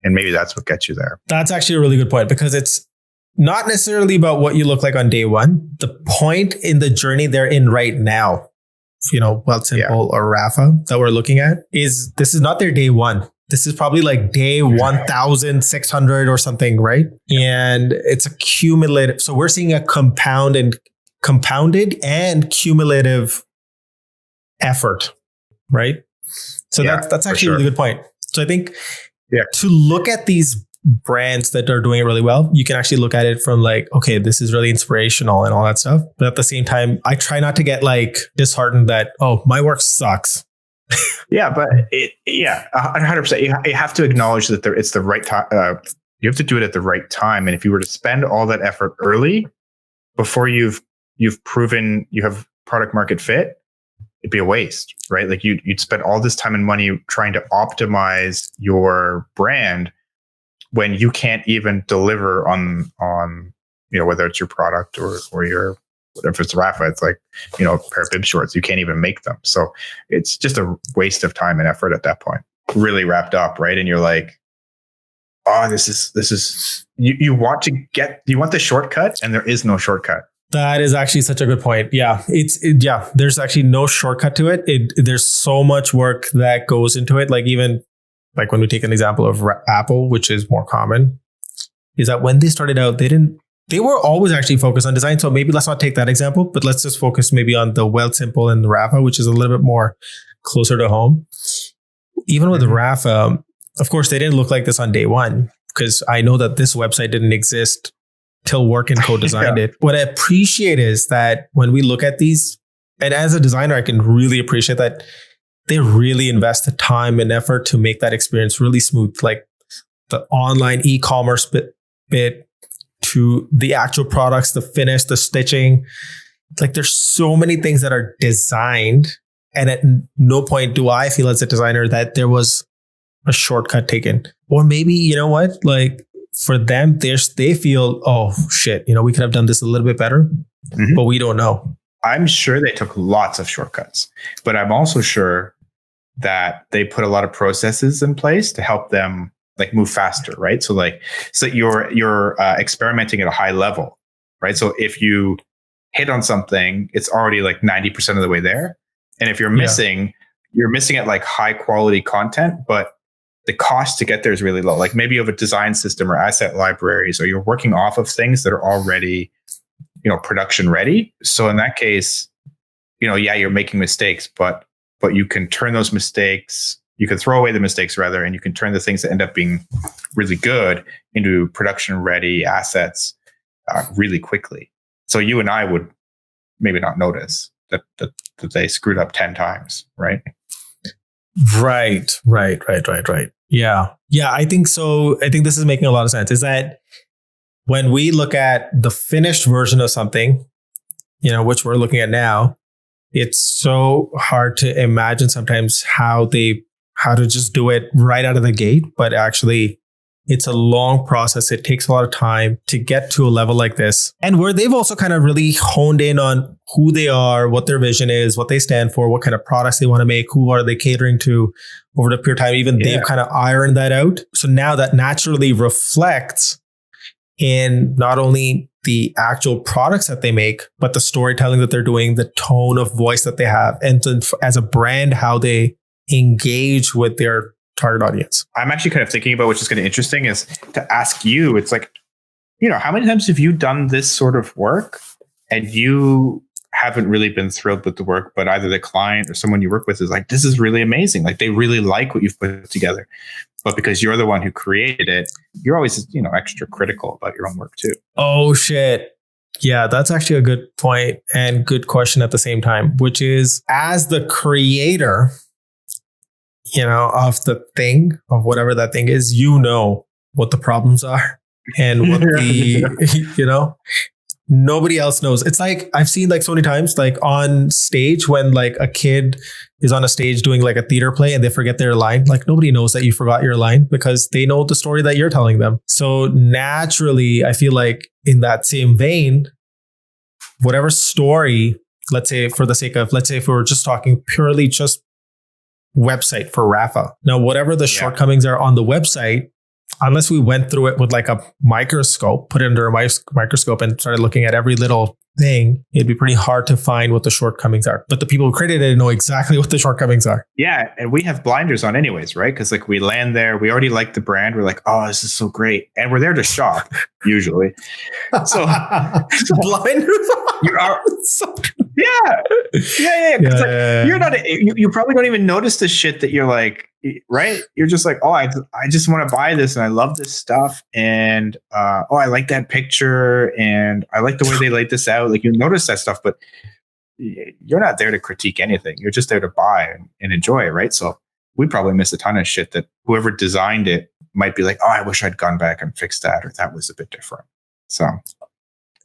and maybe that's what gets you there. That's actually a really good point, because it's not necessarily about what you look like on day one. The point in the journey they're in right now, you know, Wealthsimple or Rapha that we're looking at, is this is not their day one. This is probably like day 1,600 or something, right? And it's a cumulative. So we're seeing a compounded and cumulative effort, right? So that's actually a really good point. So I think to look at these brands that are doing it really well, you can actually look at it from like, okay, this is really inspirational and all that stuff. But at the same time, I try not to get like disheartened that, oh, my work sucks. But 100%. You have to acknowledge that it's the right time. You have to do it at the right time. And if you were to spend all that effort early, before you've proven you have product market fit, it'd be a waste, right? Like you'd spend all this time and money trying to optimize your brand when you can't even deliver on you know, whether it's your product or your, whatever, if it's Rapha, it's like, you know, a pair of bib shorts, you can't even make them. So it's just a waste of time and effort at that point, really wrapped up, right? And you're like, oh, this is you want the shortcut, and there is no shortcut. That is actually such a good point. Yeah, there's actually no shortcut to it. There's so much work that goes into it. Like, even like when we take an example of Apple, which is more common, is that when they started out, they were always actually focused on design. So maybe let's not take that example, but let's just focus maybe on the Wealthsimple and the Rapha, which is a little bit more closer to home. Even with the Rapha, of course, they didn't look like this on day one, because I know that this website didn't exist till Work and co-designed it. What I appreciate is that when we look at these, and as a designer, I can really appreciate that they really invest the time and effort to make that experience really smooth. Like the online e-commerce bit to the actual products, the finish, the stitching. Like, there's so many things that are designed. And at no point do I feel as a designer that there was a shortcut taken. Or maybe, you know what, like for them, they feel, oh shit, you know, we could have done this a little bit better, but we don't know. I'm sure they took lots of shortcuts, but I'm also sure that they put a lot of processes in place to help them like move faster, right? So you're experimenting at a high level, right? So if you hit on something, it's already like 90% of the way there. And if you're missing, you're missing at like high quality content, but the cost to get there is really low. Like maybe you have a design system or asset libraries, or you're working off of things that are already, you know, production ready. So in that case, you know, you're making mistakes, but you can turn those mistakes, you can throw away the mistakes rather, and you can turn the things that end up being really good into production ready assets really quickly. So you and I would maybe not notice that they screwed up 10 times, right? Right. Yeah. I think so. I think this is making a lot of sense. Is that when we look at the finished version of something, you know, which we're looking at now, it's so hard to imagine sometimes how to just do it right out of the gate. But actually, It's a long process. It takes a lot of time to get to a level like this. And where they've also kind of really honed in on who they are, what their vision is, what they stand for, what kind of products they want to make, who are they catering to over the period of time. Even they've kind of ironed that out. So now that naturally reflects in not only the actual products that they make, but the storytelling that they're doing, the tone of voice that they have, and as a brand, how they engage with their target audience. I'm actually kind of thinking about, which is kind of interesting, is to ask you, it's like, how many times have you done this sort of work and you haven't really been thrilled with the work, but either the client or someone you work with is like, this is really amazing. Like they really like what you've put together. But because you're the one who created it, you're always, extra critical about your own work too. Oh, shit. Yeah, that's actually a good point and good question at the same time, which is, as the creator, of the thing, of whatever that thing is, what the problems are and what the, nobody else knows. It's like, I've seen like so many times, like on stage when like a kid is on a stage doing like a theater play and they forget their line, like nobody knows that you forgot your line because they know the story that you're telling them. So naturally, I feel like in that same vein, whatever story, let's say if we're just talking purely just website for Rapha. Now, whatever the shortcomings are on the website, unless we went through it with like a microscope, put it under a microscope and started looking at every little thing, it'd be pretty hard to find what the shortcomings are. But the people who created it know exactly what the shortcomings are. Yeah. And we have blinders on anyways, right? Because like we land there, we already like the brand. We're like, oh, this is so great. And we're there to shop, usually. So blinders on. You are so yeah. You're not. You probably don't even notice the shit that you're like, right? You're just like, oh, I just want to buy this and I love this stuff and I like that picture and I like the way they laid this out. Like you notice that stuff, but you're not there to critique anything. You're just there to buy and enjoy it, right? So we probably miss a ton of shit that whoever designed it might be like, oh, I wish I'd gone back and fixed that, or that was a bit different. So.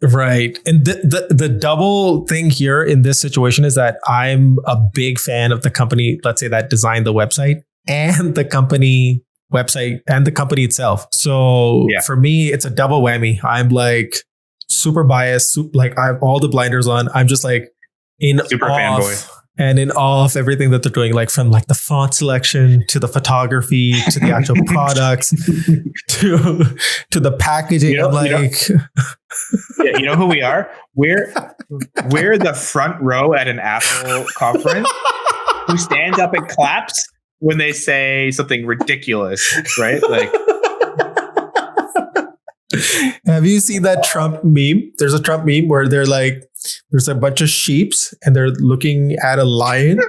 Right. And the double thing here in this situation is that I'm a big fan of the company, let's say, that designed the website and the company website and the company itself. So for me, it's a double whammy. I'm like super biased, like I have all the blinders on. I'm just like in super fanboy. And in awe of everything that they're doing, like from like the font selection to the photography to the actual products to the packaging. You know who we are? We're the front row at an Apple conference who stands up and claps when they say something ridiculous, right? Like, have you seen that Trump meme? There's a Trump meme where they're like, there's a bunch of sheeps and they're looking at a lion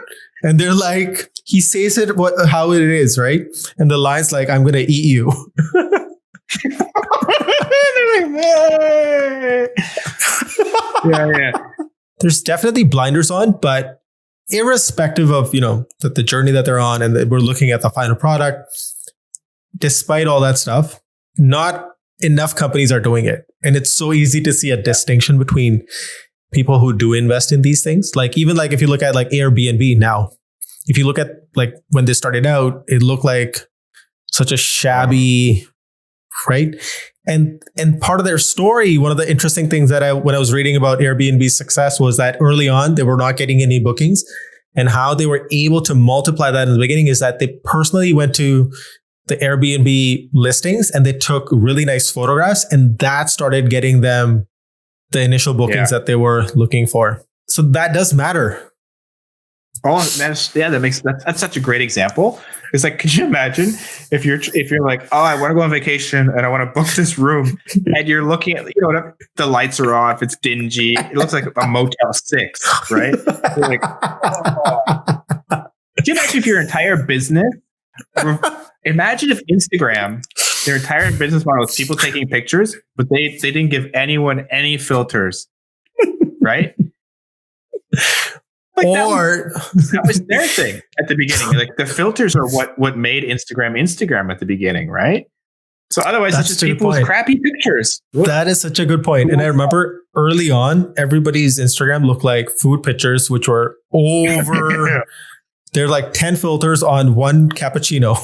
and they're like, he says it how it is, right? And the lion's like, I'm going to eat you. Yeah. There's definitely blinders on, but irrespective of, the journey that they're on and that we're looking at the final product, despite all that stuff, not enough companies are doing it. And it's so easy to see a distinction between people who do invest in these things. Like even like if you look at like Airbnb now, if you look at like when they started out, it looked like such a shabby, right? And part of their story, one of the interesting things that when I was reading about Airbnb's success was that early on, they were not getting any bookings, and how they were able to multiply that in the beginning is that they personally went to the Airbnb listings and they took really nice photographs, and that started getting them the initial bookings that they were looking for. So that does matter. Oh, that's such a great example. It's like, could you imagine if you're like, oh, I want to go on vacation and I want to book this room, and you're looking at, the lights are off, it's dingy, it looks like a Motel 6, right? You're like, oh. Could you imagine if your entire business? Imagine if Instagram, their entire business model is people taking pictures, but they didn't give anyone any filters, right? Like that was their thing at the beginning. Like the filters are what made Instagram at the beginning, right? So otherwise, it's just people's crappy pictures. That is such a good point. And I remember early on, everybody's Instagram looked like food pictures, which were over. They're like 10 filters on one cappuccino.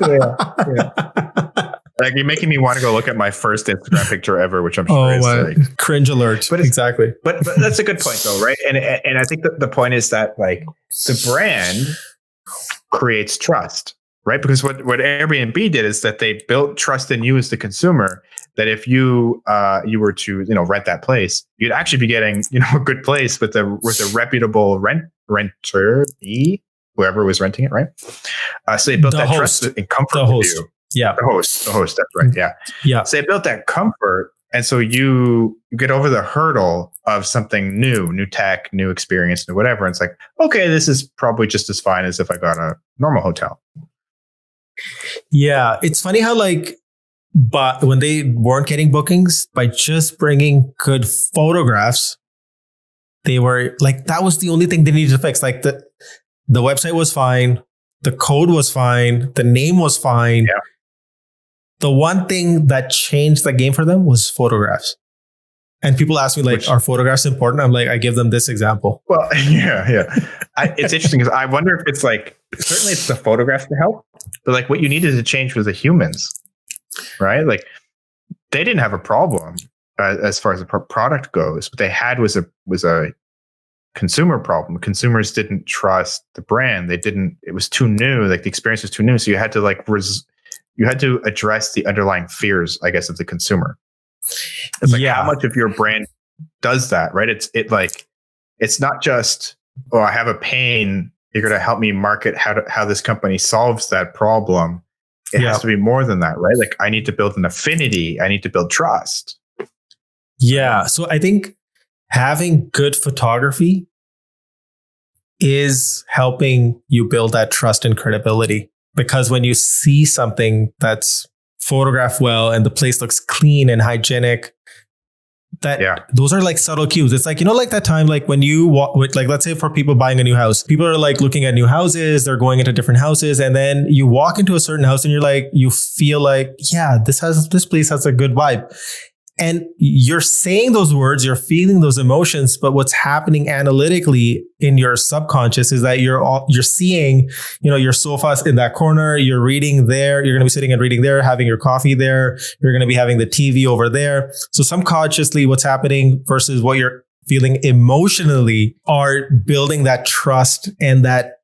Yeah. Like you're making me want to go look at my first Instagram picture ever, which I'm sure is like cringe alert. But exactly. But that's a good point though, right? And I think that the point is that like the brand creates trust, right? Because what Airbnb did is that they built trust in you as the consumer. That if you were to rent that place, you'd actually be getting a good place with a reputable renter, whoever was renting it, right? So they built that trust and comfort with you. Yeah. The host, that's right. Yeah. Yeah. So they built that comfort. And so you get over the hurdle of something new tech, new experience, new whatever. And it's like, okay, this is probably just as fine as if I got a normal hotel. Yeah. It's funny how but when they weren't getting bookings, by just bringing good photographs, they were like, that was the only thing they needed to fix. Like the website was fine. The code was fine. The name was fine. Yeah. The one thing that changed the game for them was photographs. And people ask me are photographs important? I'm like, I give them this example. Well, yeah. It's interesting because I wonder if it's certainly it's the photographs to help, but what you needed to change was the humans, right? Like they didn't have a problem as far as the product goes. What they had was a consumer problem. Consumers didn't trust the brand. It was too new. Like the experience was too new. So you had to you had to address the underlying fears, I guess, of the consumer. It's how much of your brand does that, right? It's not just, I have a pain. You're going to help me market how this company solves that problem. It has to be more than that, right? Like I need to build an affinity. I need to build trust. Yeah. So I think having good photography is helping you build that trust and credibility. Because when you see something that's photographed well and the place looks clean and hygienic, those are subtle cues. It's that time, when you walk, let's say for people buying a new house, people are looking at new houses, they're going into different houses, and then you walk into a certain house and you feel this place has a good vibe. And you're saying those words, you're feeling those emotions, but what's happening analytically in your subconscious is that you're seeing, your sofas in that corner, you're reading there, you're going to be sitting and reading there, having your coffee there, you're going to be having the TV over there. So subconsciously what's happening versus what you're feeling emotionally are building that trust and that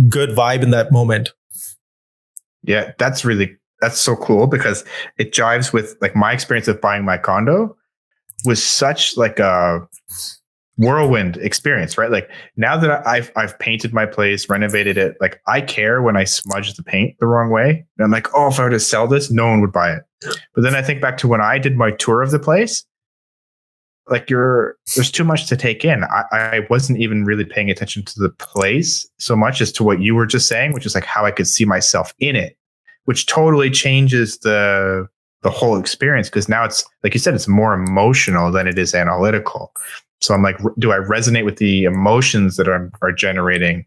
good vibe in that moment. Yeah, that's so cool because it jives with my experience of buying my condo was such a whirlwind experience, right? Like now that I've painted my place, renovated it, I care when I smudge the paint the wrong way. And I'm like, if I were to sell this, no one would buy it. But then I think back to when I did my tour of the place, there's too much to take in. I wasn't even really paying attention to the place so much as to what you were just saying, which is how I could see myself in it, which totally changes the whole experience. Because now it's, like you said, it's more emotional than it is analytical. So I'm like, do I resonate with the emotions that are generating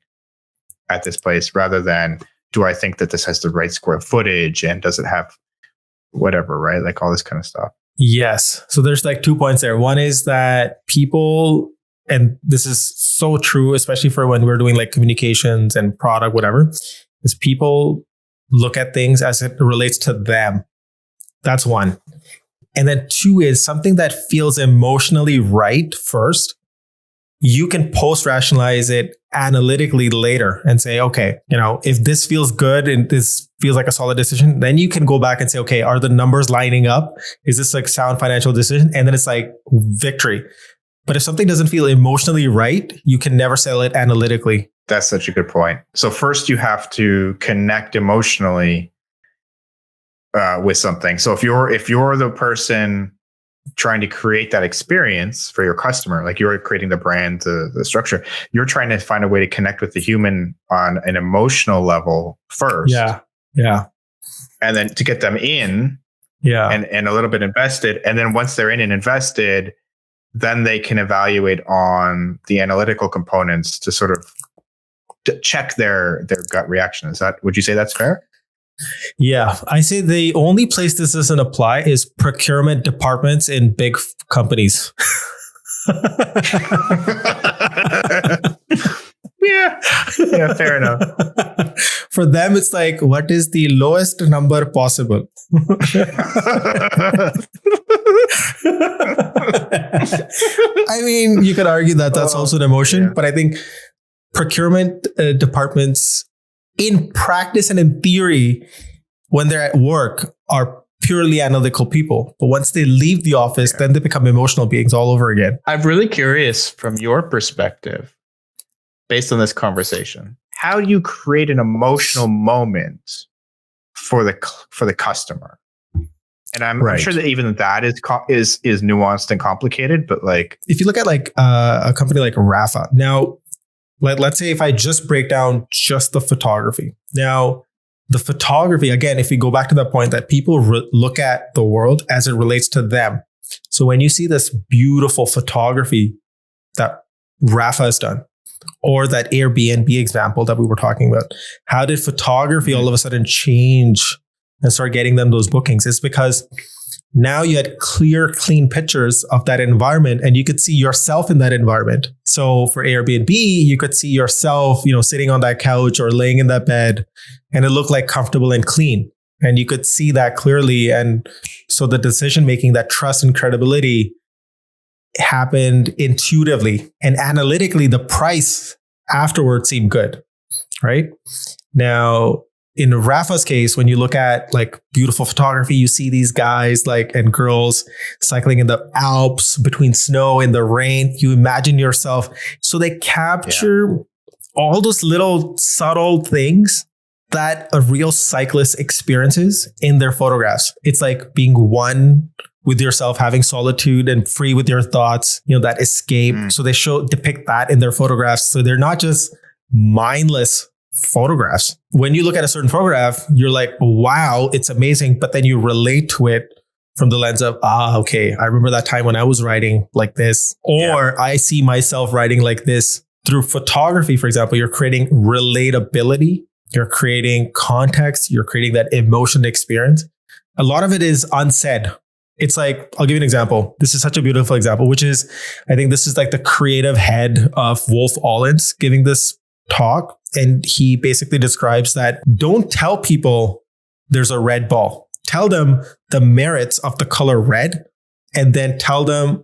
at this place rather than do I think that this has the right square footage and does it have whatever, right? All this kind of stuff. Yes. So there's 2 points there. One is that people, and this is so true, especially for when we're doing communications and product, whatever, is people look at things as it relates to them. That's one. And then two is something that feels emotionally right first. You can post-rationalize it analytically later and say, okay, if this feels good and this feels like a solid decision, then you can go back and say, okay, are the numbers lining up? Is this sound financial decision? And then it's victory. But if something doesn't feel emotionally right, you can never sell it analytically. That's such a good point. So first you have to connect emotionally with something. So if you're the person trying to create that experience for your customer, you're creating the brand, the structure, you're trying to find a way to connect with the human on an emotional level first. Yeah. Yeah. And then to get them in and a little bit invested. And then once they're in and invested, then they can evaluate on the analytical components to sort of check their gut reaction. Would you say that's fair? Yeah, I say the only place this doesn't apply is procurement departments in big companies. Yeah, fair enough. For them, it's like, what is the lowest number possible? I mean, you could argue that that's also an emotion, but I think procurement departments in practice and in theory, when they're at work, are purely analytical people. But once they leave the office, then they become emotional beings all over again. I'm really curious from your perspective, based on this conversation, how do you create an emotional moment for the customer? And I'm sure that even that is nuanced and complicated, but like if you look at like a company like Rapha, now let's say if I just break down just the photography. Now, the photography, again, if we go back to that point that people look at the world as it relates to them. So when you see this beautiful photography that Rapha has done, or that Airbnb example that we were talking about, how did photography all of a sudden change and start getting them those bookings? It's because now you had clear, clean pictures of that environment and you could see yourself in that environment. So for Airbnb, you could see yourself, sitting on that couch or laying in that bed, and it looked like comfortable and clean. And you could see that clearly. And so the decision making, that trust and credibility happened intuitively, and analytically, the price afterwards seemed good, right? Now, in Rapha's case, when you look at like beautiful photography, you see these guys and girls cycling in the Alps between snow and the rain. You imagine yourself. So they capture all those little subtle things that a real cyclist experiences in their photographs. It's like being one with yourself, having solitude and free with your thoughts, that escape. So they depict that in their photographs. So they're not just mindless photographs. When you look at a certain photograph, you're like, wow, it's amazing. But then you relate to it from the lens of, okay, I remember that time when I was writing like this, or I see myself writing like this. Through photography, for example, you're creating relatability, you're creating context, you're creating that emotion experience. A lot of it is unsaid. It's like, I'll give you an example. This is such a beautiful example, which is, I think this is like the creative head of Wolf Allens giving this talk. And he basically describes that don't tell people there's a red ball. Tell them the merits of the color red, and then tell them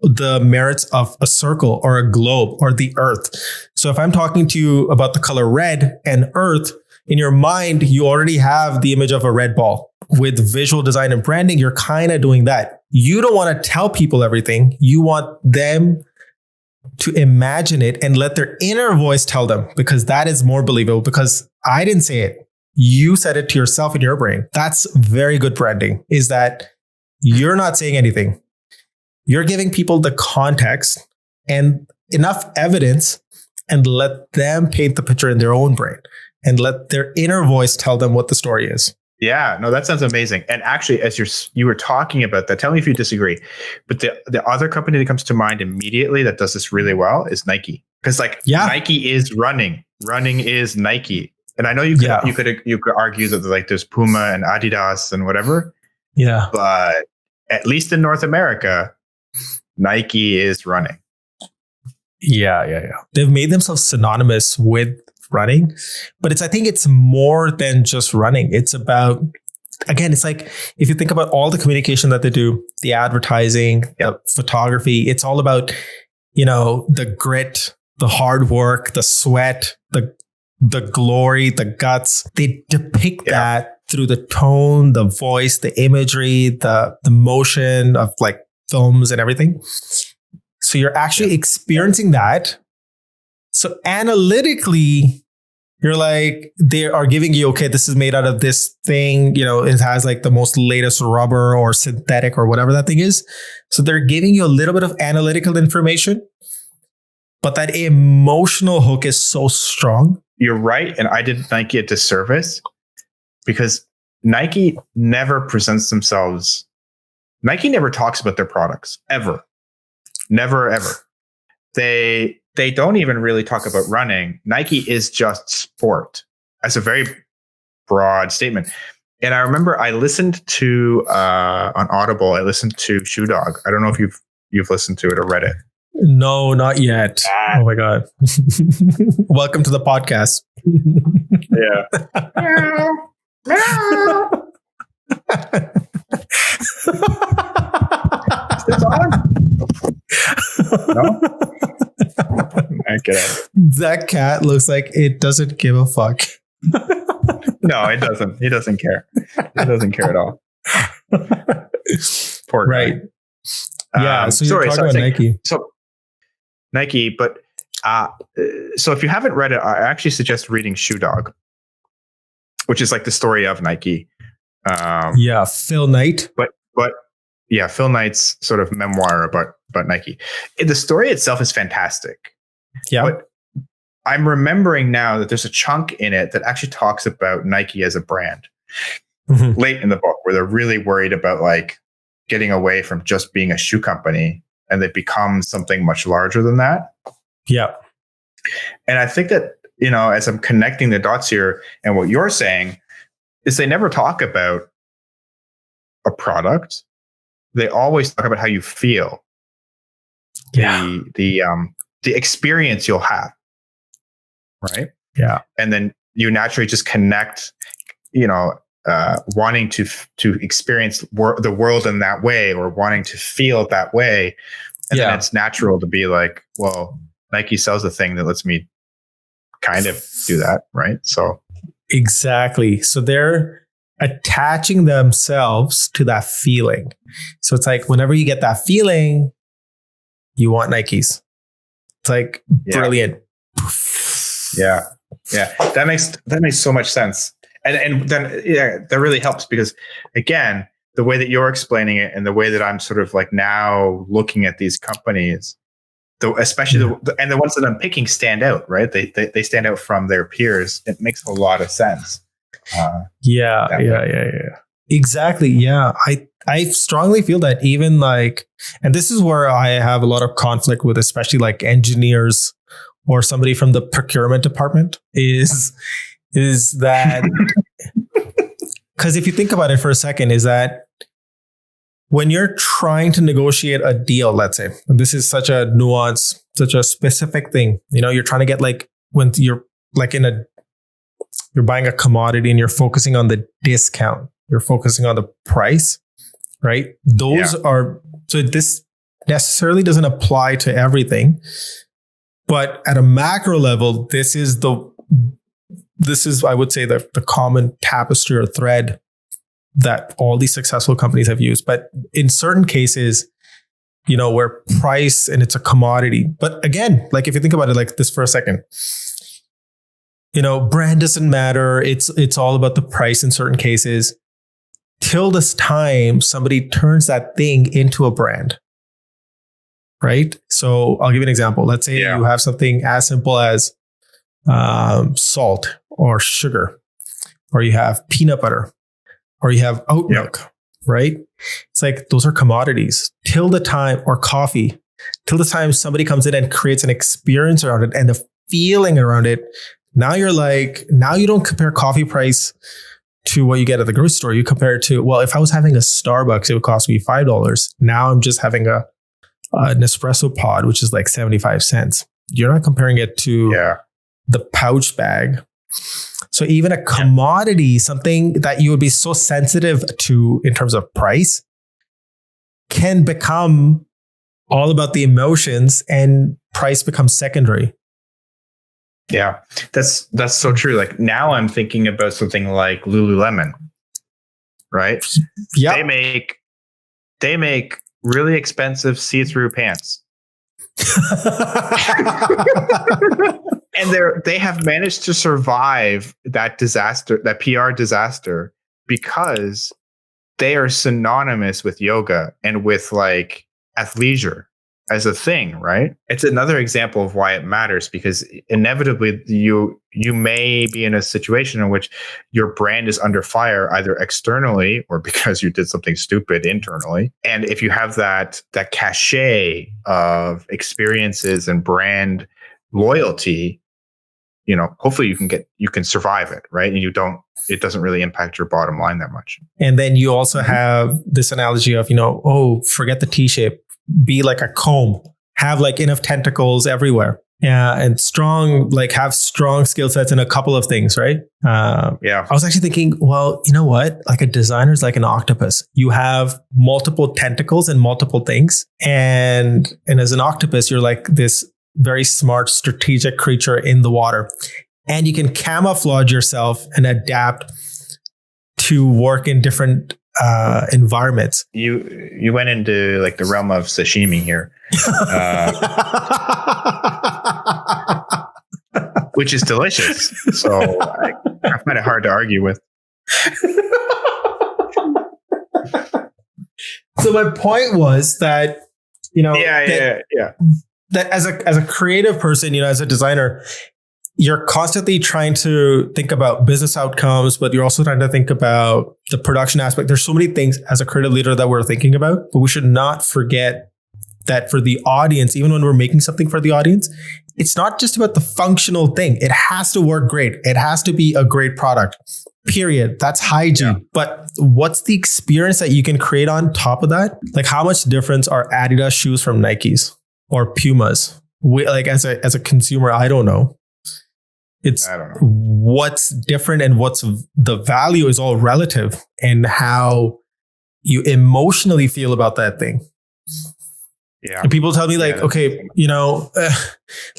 the merits of a circle or a globe or the earth. So if I'm talking to you about the color red and earth, in your mind, you already have the image of a red ball. With visual design and branding, you're kind of doing that. You don't want to tell people everything. You want them to imagine it and let their inner voice tell them, because that is more believable, because I didn't say it. You said it to yourself in your brain. That's very good branding, is that you're not saying anything. You're giving people the context and enough evidence, and let them paint the picture in their own brain and let their inner voice tell them what the story is. Yeah, no, that sounds amazing. And actually, as you were talking about that, tell me if you disagree. But the other company that comes to mind immediately that does this really well is Nike. Because Nike is running. Running is Nike. And I know you could argue that there's Puma and Adidas and whatever. Yeah. But at least in North America, Nike is running. Yeah. They've made themselves synonymous with running, but I think it's more than just running. It's about, again, it's like, if you think about all the communication that they do, the advertising, the photography, it's all about, the grit, the hard work, the sweat, the glory, the guts. They depict that through the tone, the voice, the imagery, the motion of like films and everything. So you're actually experiencing that. So analytically, you're like, they are giving you, okay, this is made out of this thing, it has like the most latest rubber or synthetic or whatever that thing is. So they're giving you a little bit of analytical information, but that emotional hook is so strong. You're right. And I did Nike a disservice, because Nike never presents themselves. Nike never talks about their products, ever. Never, ever. They don't even really talk about running. Nike is just sport. That's a very broad statement. And I remember I listened to on Audible, I listened to Shoe Dog. I don't know if you've listened to it or read it. No, not yet. Oh my God. Welcome to the podcast. Yeah. Is this on? No? I get it. That cat looks like it doesn't give a fuck. No, it doesn't. He doesn't care. He doesn't care at all. Poor guy. Right. Yeah. So you're talking about Nike. So Nike, but so if you haven't read it, I actually suggest reading Shoe Dog, which is like the story of Nike. Yeah, Phil Knight. But yeah, Phil Knight's sort of memoir about Nike. The story itself is fantastic. Yeah. But I'm remembering now that there's a chunk in it that actually talks about Nike as a brand. Mm-hmm. Late in the book, where they're really worried about like getting away from just being a shoe company and they become something much larger than that. Yeah. And I think that, you know, as I'm connecting the dots here and what you're saying is they never talk about a product. They always talk about how you feel. Yeah. The experience you'll have. Right. Yeah. And then you naturally just connect, you know, wanting to experience the world in that way or wanting to feel that way. And then it's natural to be like, well, Nike sells a thing that lets me kind of do that. Right. So. Exactly. So they're attaching themselves to that feeling. So it's like whenever you get that feeling, you want Nikes. It's like brilliant. Yeah. Yeah. That makes so much sense. And then, that really helps because, again, the way that you're explaining it and the way that I'm sort of like now looking at these companies, especially the ones that I'm picking stand out, right? They stand out from their peers. It makes a lot of sense. Yeah. Exactly. Yeah. I strongly feel that even like, and this is where I have a lot of conflict with, especially like engineers or somebody from the procurement department is that, because if you think about it for a second, is that when you're trying to negotiate a deal, let's say, and this is such a nuance, such a specific thing, you know, you're trying to get like, when you're like you're buying a commodity and you're focusing on the discount, you're focusing on the price, right? Those are, so this necessarily doesn't apply to everything, but at a macro level, this is I would say the common tapestry or thread that all these successful companies have used. But in certain cases, you know, where price and it's a commodity, but again, like if you think about it like this for a second, you know, brand doesn't matter. It's all about the price in certain cases. Till this time, somebody turns that thing into a brand, right? So I'll give you an example. Let's say you have something as simple as salt or sugar, or you have peanut butter, or you have oat milk, right? It's like those are commodities till the time, or coffee, till the time somebody comes in and creates an experience around it and the feeling around it. Now you're like, now you don't compare coffee price to what you get at the grocery store. You compare it to, well, if I was having a Starbucks, it would cost me $5. Now I'm just having an espresso pod, which is like 75 cents. You're not comparing it to the pouch bag. So even a commodity, something that you would be so sensitive to in terms of price, can become all about the emotions and price becomes secondary. Yeah, that's so true. Like now I'm thinking about something like Lululemon, right? Yeah. They make really expensive see-through pants. And they have managed to survive that disaster, that PR disaster, because they are synonymous with yoga and with like athleisure as a thing, right? It's another example of why it matters, because inevitably you may be in a situation in which your brand is under fire, either externally or because you did something stupid internally. And if you have that cachet of experiences and brand loyalty, you know, hopefully you can survive it, right? And it doesn't really impact your bottom line that much. And then you also have this analogy of, you know, forget the T-shape, be like a comb. have like enough tentacles everywhere. Yeah, and strong, like have strong skill sets in a couple of things, right? Yeah. I was actually thinking, well, you know what? Like a designer is like an octopus. You have multiple tentacles and multiple things. And as an octopus, you're like this very smart, strategic creature in the water. And you can camouflage yourself and adapt to work in different environments. You went into like the realm of sashimi here. Which is delicious. So I find it hard to argue with. So my point was that, you know, that as a creative person, you know, as a designer, you're constantly trying to think about business outcomes, but you're also trying to think about the production aspect. There's so many things as a creative leader that we're thinking about, but we should not forget that for the audience, even when we're making something for the audience, it's not just about the functional thing. It has to work great. It has to be a great product, period. That's hygiene. Yeah. But what's the experience that you can create on top of that? Like how much difference are Adidas shoes from Nikes or Pumas? Like as a consumer, I don't know. I don't know. What's different and what's the value is all relative and how you emotionally feel about that thing. Yeah. And people tell me like, okay, you know,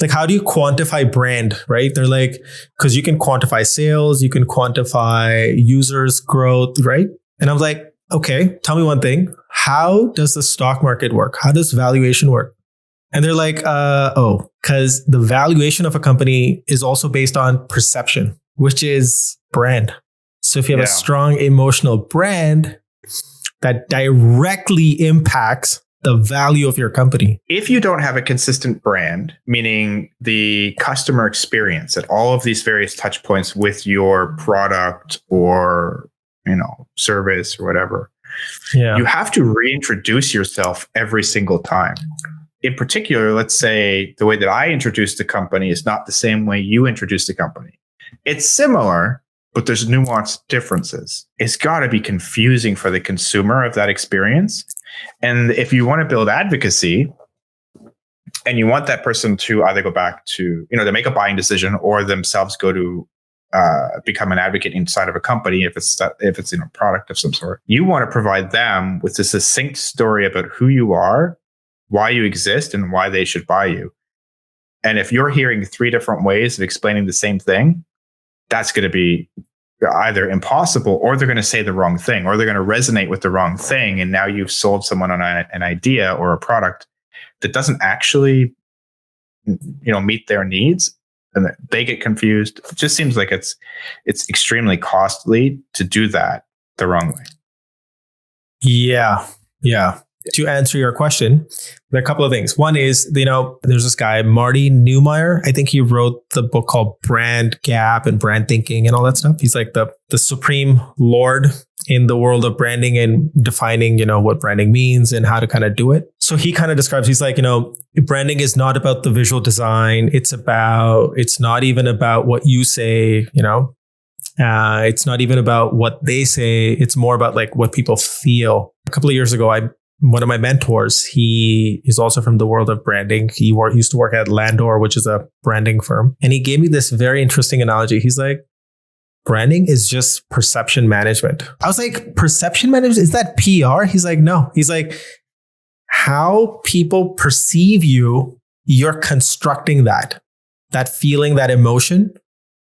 like how do you quantify brand, right? They're like, because you can quantify sales, you can quantify users growth, right? And I'm like, okay, tell me one thing. How does the stock market work? How does valuation work? And they're like, because the valuation of a company is also based on perception, which is brand. So if you have a strong emotional brand that directly impacts the value of your company. If you don't have a consistent brand, meaning the customer experience at all of these various touch points with your product or, you know, service or whatever, you have to reintroduce yourself every single time. In particular, let's say the way that I introduced the company is not the same way you introduced the company. It's similar, but there's nuanced differences. It's got to be confusing for the consumer of that experience. And if you want to build advocacy and you want that person to either go back to, you know, to make a buying decision or themselves go to become an advocate inside of a company, if it's in a product of some sort, you want to provide them with a succinct story about who you are, why you exist, and why they should buy you. And if you're hearing 3 different ways of explaining the same thing, that's going to be either impossible, or they're going to say the wrong thing, or they're going to resonate with the wrong thing. And now you've sold someone on an idea or a product that doesn't actually, you know, meet their needs, and they get confused. It just seems like it's extremely costly to do that the wrong way. Yeah. To answer your question, there are a couple of things. One is, you know, there's this guy, Marty Neumeier. I think he wrote the book called Brand Gap and Brand Thinking and all that stuff. He's like the supreme lord in the world of branding and defining, you know, what branding means and how to kind of do it. So he kind of describes, he's like, you know, branding is not about the visual design. It's not even about what you say, you know. It's not even about what they say. It's more about like what people feel. A couple of years ago, one of my mentors, he is also from the world of branding. He used to work at Landor, which is a branding firm. And he gave me this very interesting analogy. He's like, branding is just perception management. I was like, perception management? Is that PR? He's like, no. He's like, how people perceive you, you're constructing that feeling, that emotion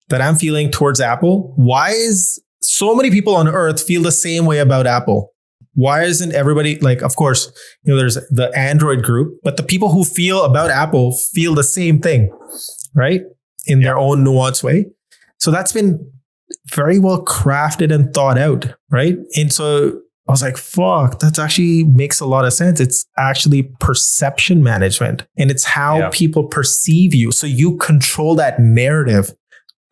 that I'm feeling towards Apple. Why is so many people on earth feel the same way about Apple? Why isn't everybody like, of course, you know, there's the Android group, but the people who feel about Apple feel the same thing, right? In their own nuanced way. So that's been very well crafted and thought out, right? And so I was like, fuck, that actually makes a lot of sense. It's actually perception management, and it's how people perceive you. So you control that narrative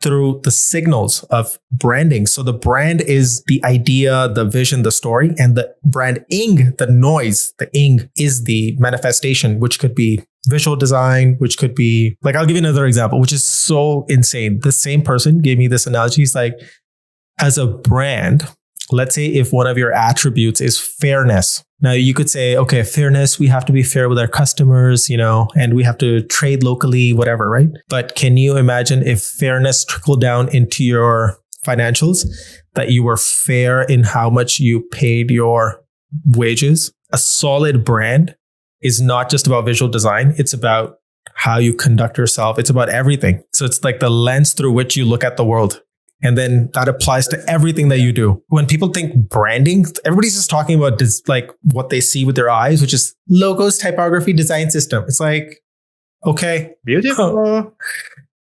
through the signals of branding. So the brand is the idea, the vision, the story, and the branding, the noise, the ing is the manifestation, which could be visual design, which could be like, I'll give you another example, which is so insane. The same person gave me this analogy. He's like, as a brand, let's say if one of your attributes is fairness, Now you could say, okay, fairness, we have to be fair with our customers, and we have to trade locally, whatever, right? But can you imagine if fairness trickled down into your financials, that you were fair in how much you paid your wages? A solid brand is not just about visual design. It's about how you conduct yourself. It's about everything. So it's like the lens through which you look at the world. And then that applies to everything that you do. When people think branding, everybody's just talking about like what they see with their eyes, which is logos, typography, design system. It's like, okay. Beautiful.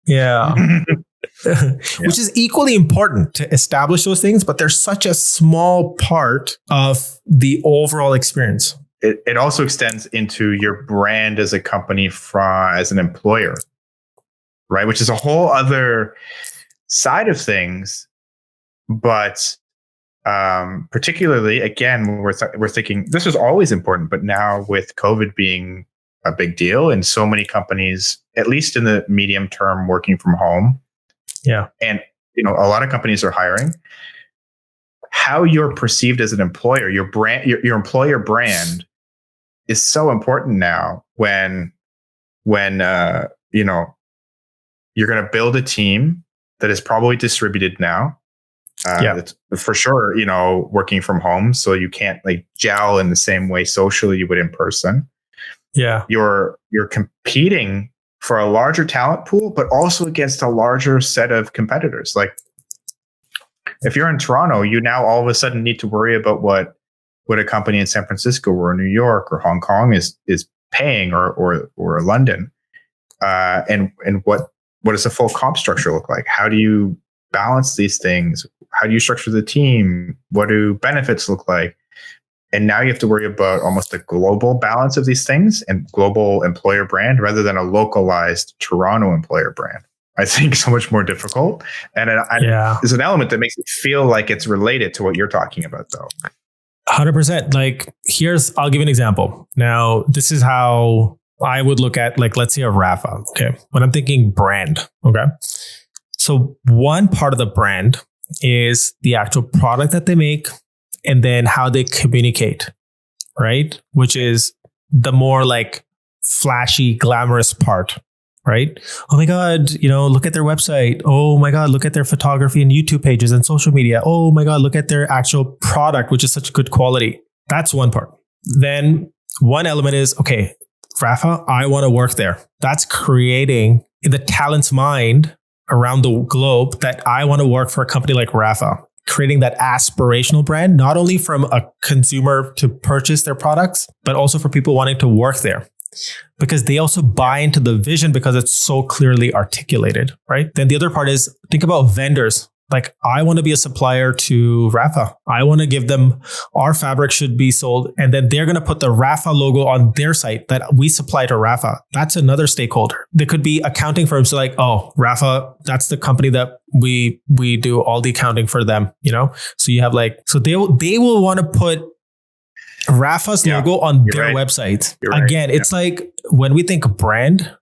Yeah. Which is equally important to establish those things, but they're such a small part of the overall experience. It also extends into your brand as a company as an employer, right? Which is a whole other side of things. But particularly, again, we're thinking this was always important, but now with COVID being a big deal and so many companies, at least in the medium term, working from home. Yeah. And, a lot of companies are hiring. How you're perceived as an employer, your brand, your employer brand is so important now when you're going to build a team that is probably distributed now. That's for sure, working from home. So you can't like gel in the same way socially you would in person. Yeah. You're competing for a larger talent pool, but also against a larger set of competitors. Like if you're in Toronto, you now all of a sudden need to worry about what a company in San Francisco or New York or Hong Kong is paying or London. And what does a full comp structure look like? How do you balance these things? How do you structure the team? What do benefits look like? And now you have to worry about almost a global balance of these things and global employer brand rather than a localized Toronto employer brand. I think so much more difficult. And there's an element that makes it feel like it's related to what you're talking about, though. 100%. Like I'll give you an example. Now, this is how I would look at, like, let's say a Rapha. Okay. When I'm thinking brand. Okay. So one part of the brand is the actual product that they make and then how they communicate, right? Which is the more like flashy, glamorous part, right? Oh my God, look at their website. Oh my God, look at their photography and YouTube pages and social media. Oh my God, look at their actual product, which is such good quality. That's one part. Then one element is, okay, Rapha, I want to work there. That's creating in the talent's mind around the globe that I want to work for a company like Rapha, creating that aspirational brand, not only from a consumer to purchase their products, but also for people wanting to work there. Because they also buy into the vision because it's so clearly articulated, right? Then the other part is, think about vendors. Like, I want to be a supplier to Rapha. I want to give them, our fabric should be sold. And then they're going to put the Rapha logo on their site that we supply to Rapha. That's another stakeholder. There could be accounting firms so like, oh, Rapha, that's the company that we do all the accounting for them, So you have so they will want to put Rapha's logo on their website. Again, it's like when we think brand,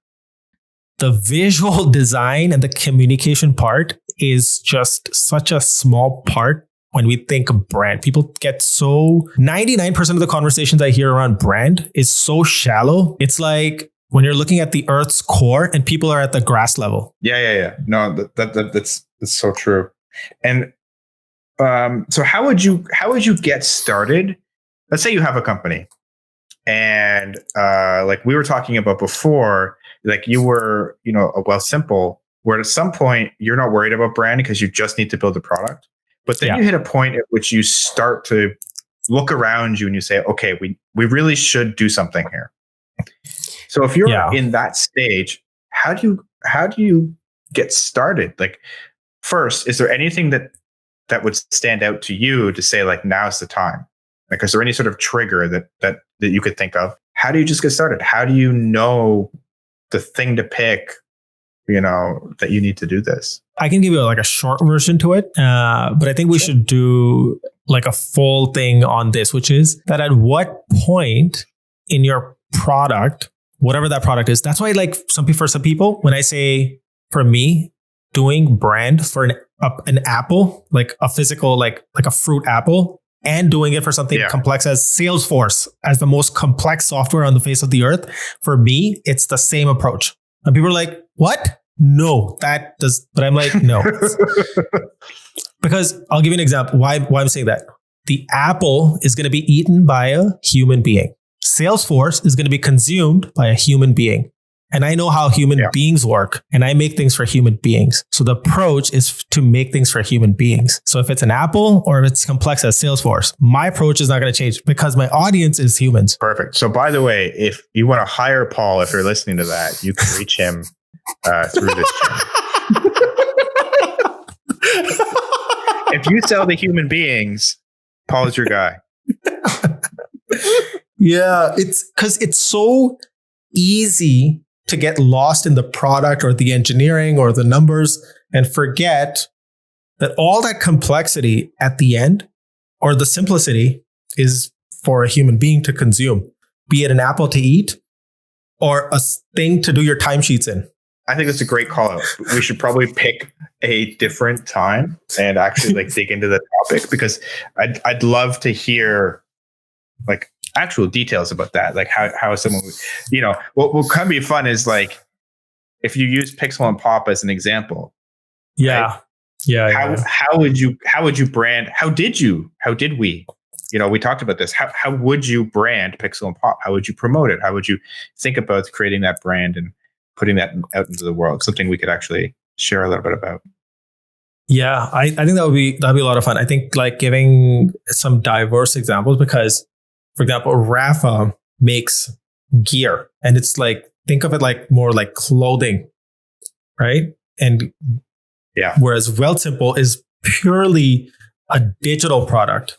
the visual design and the communication part is just such a small part when we think of brand. People get 99% of the conversations I hear around brand is so shallow. It's like when you're looking at the Earth's core and people are at the grass level. Yeah. No, that's so true. And so how would you get started? Let's say you have a company and like we were talking about before, like you were, a Wealthsimple, where at some point you're not worried about brand because you just need to build a product. But then you hit a point at which you start to look around you and you say, okay, we really should do something here. So if you're in that stage, how do you get started? Like, first, is there anything that would stand out to you to say, like, now's the time? Like, is there any sort of trigger that you could think of? How do you just get started? How do you know the thing to pick, that you need to do this? I can give you like a short version to it, but I think we should do like a full thing on this, which is that at what point in your product, whatever that product is, that's why like for some people, when I say for me, doing brand for an apple, like a physical, like a fruit apple, and doing it for something complex as Salesforce, as the most complex software on the face of the earth, for me, it's the same approach. And people are like, what? No, that does. But I'm like, no. Because I'll give you an example why I'm saying that. The apple is going to be eaten by a human being. Salesforce is going to be consumed by a human being. And I know how human beings work, and I make things for human beings. So the approach is to make things for human beings. So if it's an Apple or if it's complex as Salesforce, my approach is not going to change because my audience is humans. Perfect. So by the way, if you want to hire Paul, if you're listening to that, you can reach him through this channel. If you sell to human beings, Paul is your guy. Yeah, it's because it's so easy to get lost in the product or the engineering or the numbers and forget that all that complexity at the end or the simplicity is for a human being to consume, be it an apple to eat or a thing to do your timesheets in. I think that's a great call out. We should probably pick a different time and actually like dig into the topic, because I'd love to hear like actual details about that. Like how someone, you know, what can be fun is like if you use Pixel and Pop as an example. Yeah. Right? How would you brand? How did we? You know, we talked about this. How would you brand Pixel and Pop? How would you promote it? How would you think about creating that brand and putting that out into the world? Something we could actually share a little bit about. Yeah, I think that'd be a lot of fun. I think like giving some diverse examples, because, for example, Rapha makes gear, and it's like, think of it like more like clothing, right? And whereas Wealthsimple is purely a digital product.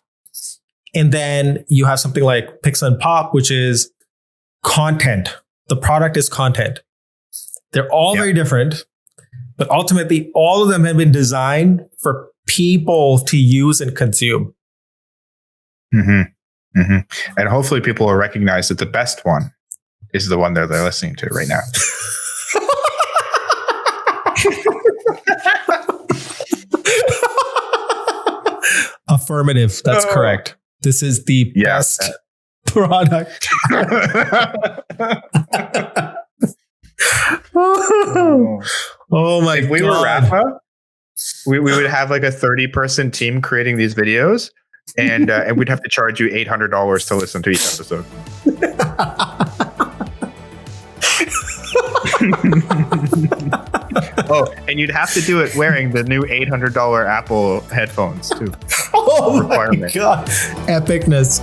And then you have something like Pixel and Pop, which is content. The product is content. They're all very different, but ultimately all of them have been designed for people to use and consume. Mm-hmm. Mm-hmm. And hopefully people will recognize that the best one is the one that they're listening to right now. Affirmative. That's correct. This is the best product. Oh my God. If we were Rapha, we would have like a 30-person team creating these videos, and we'd have to charge you $800 to listen to each episode. Oh, and you'd have to do it wearing the new $800 Apple headphones too. Oh my God. Epicness.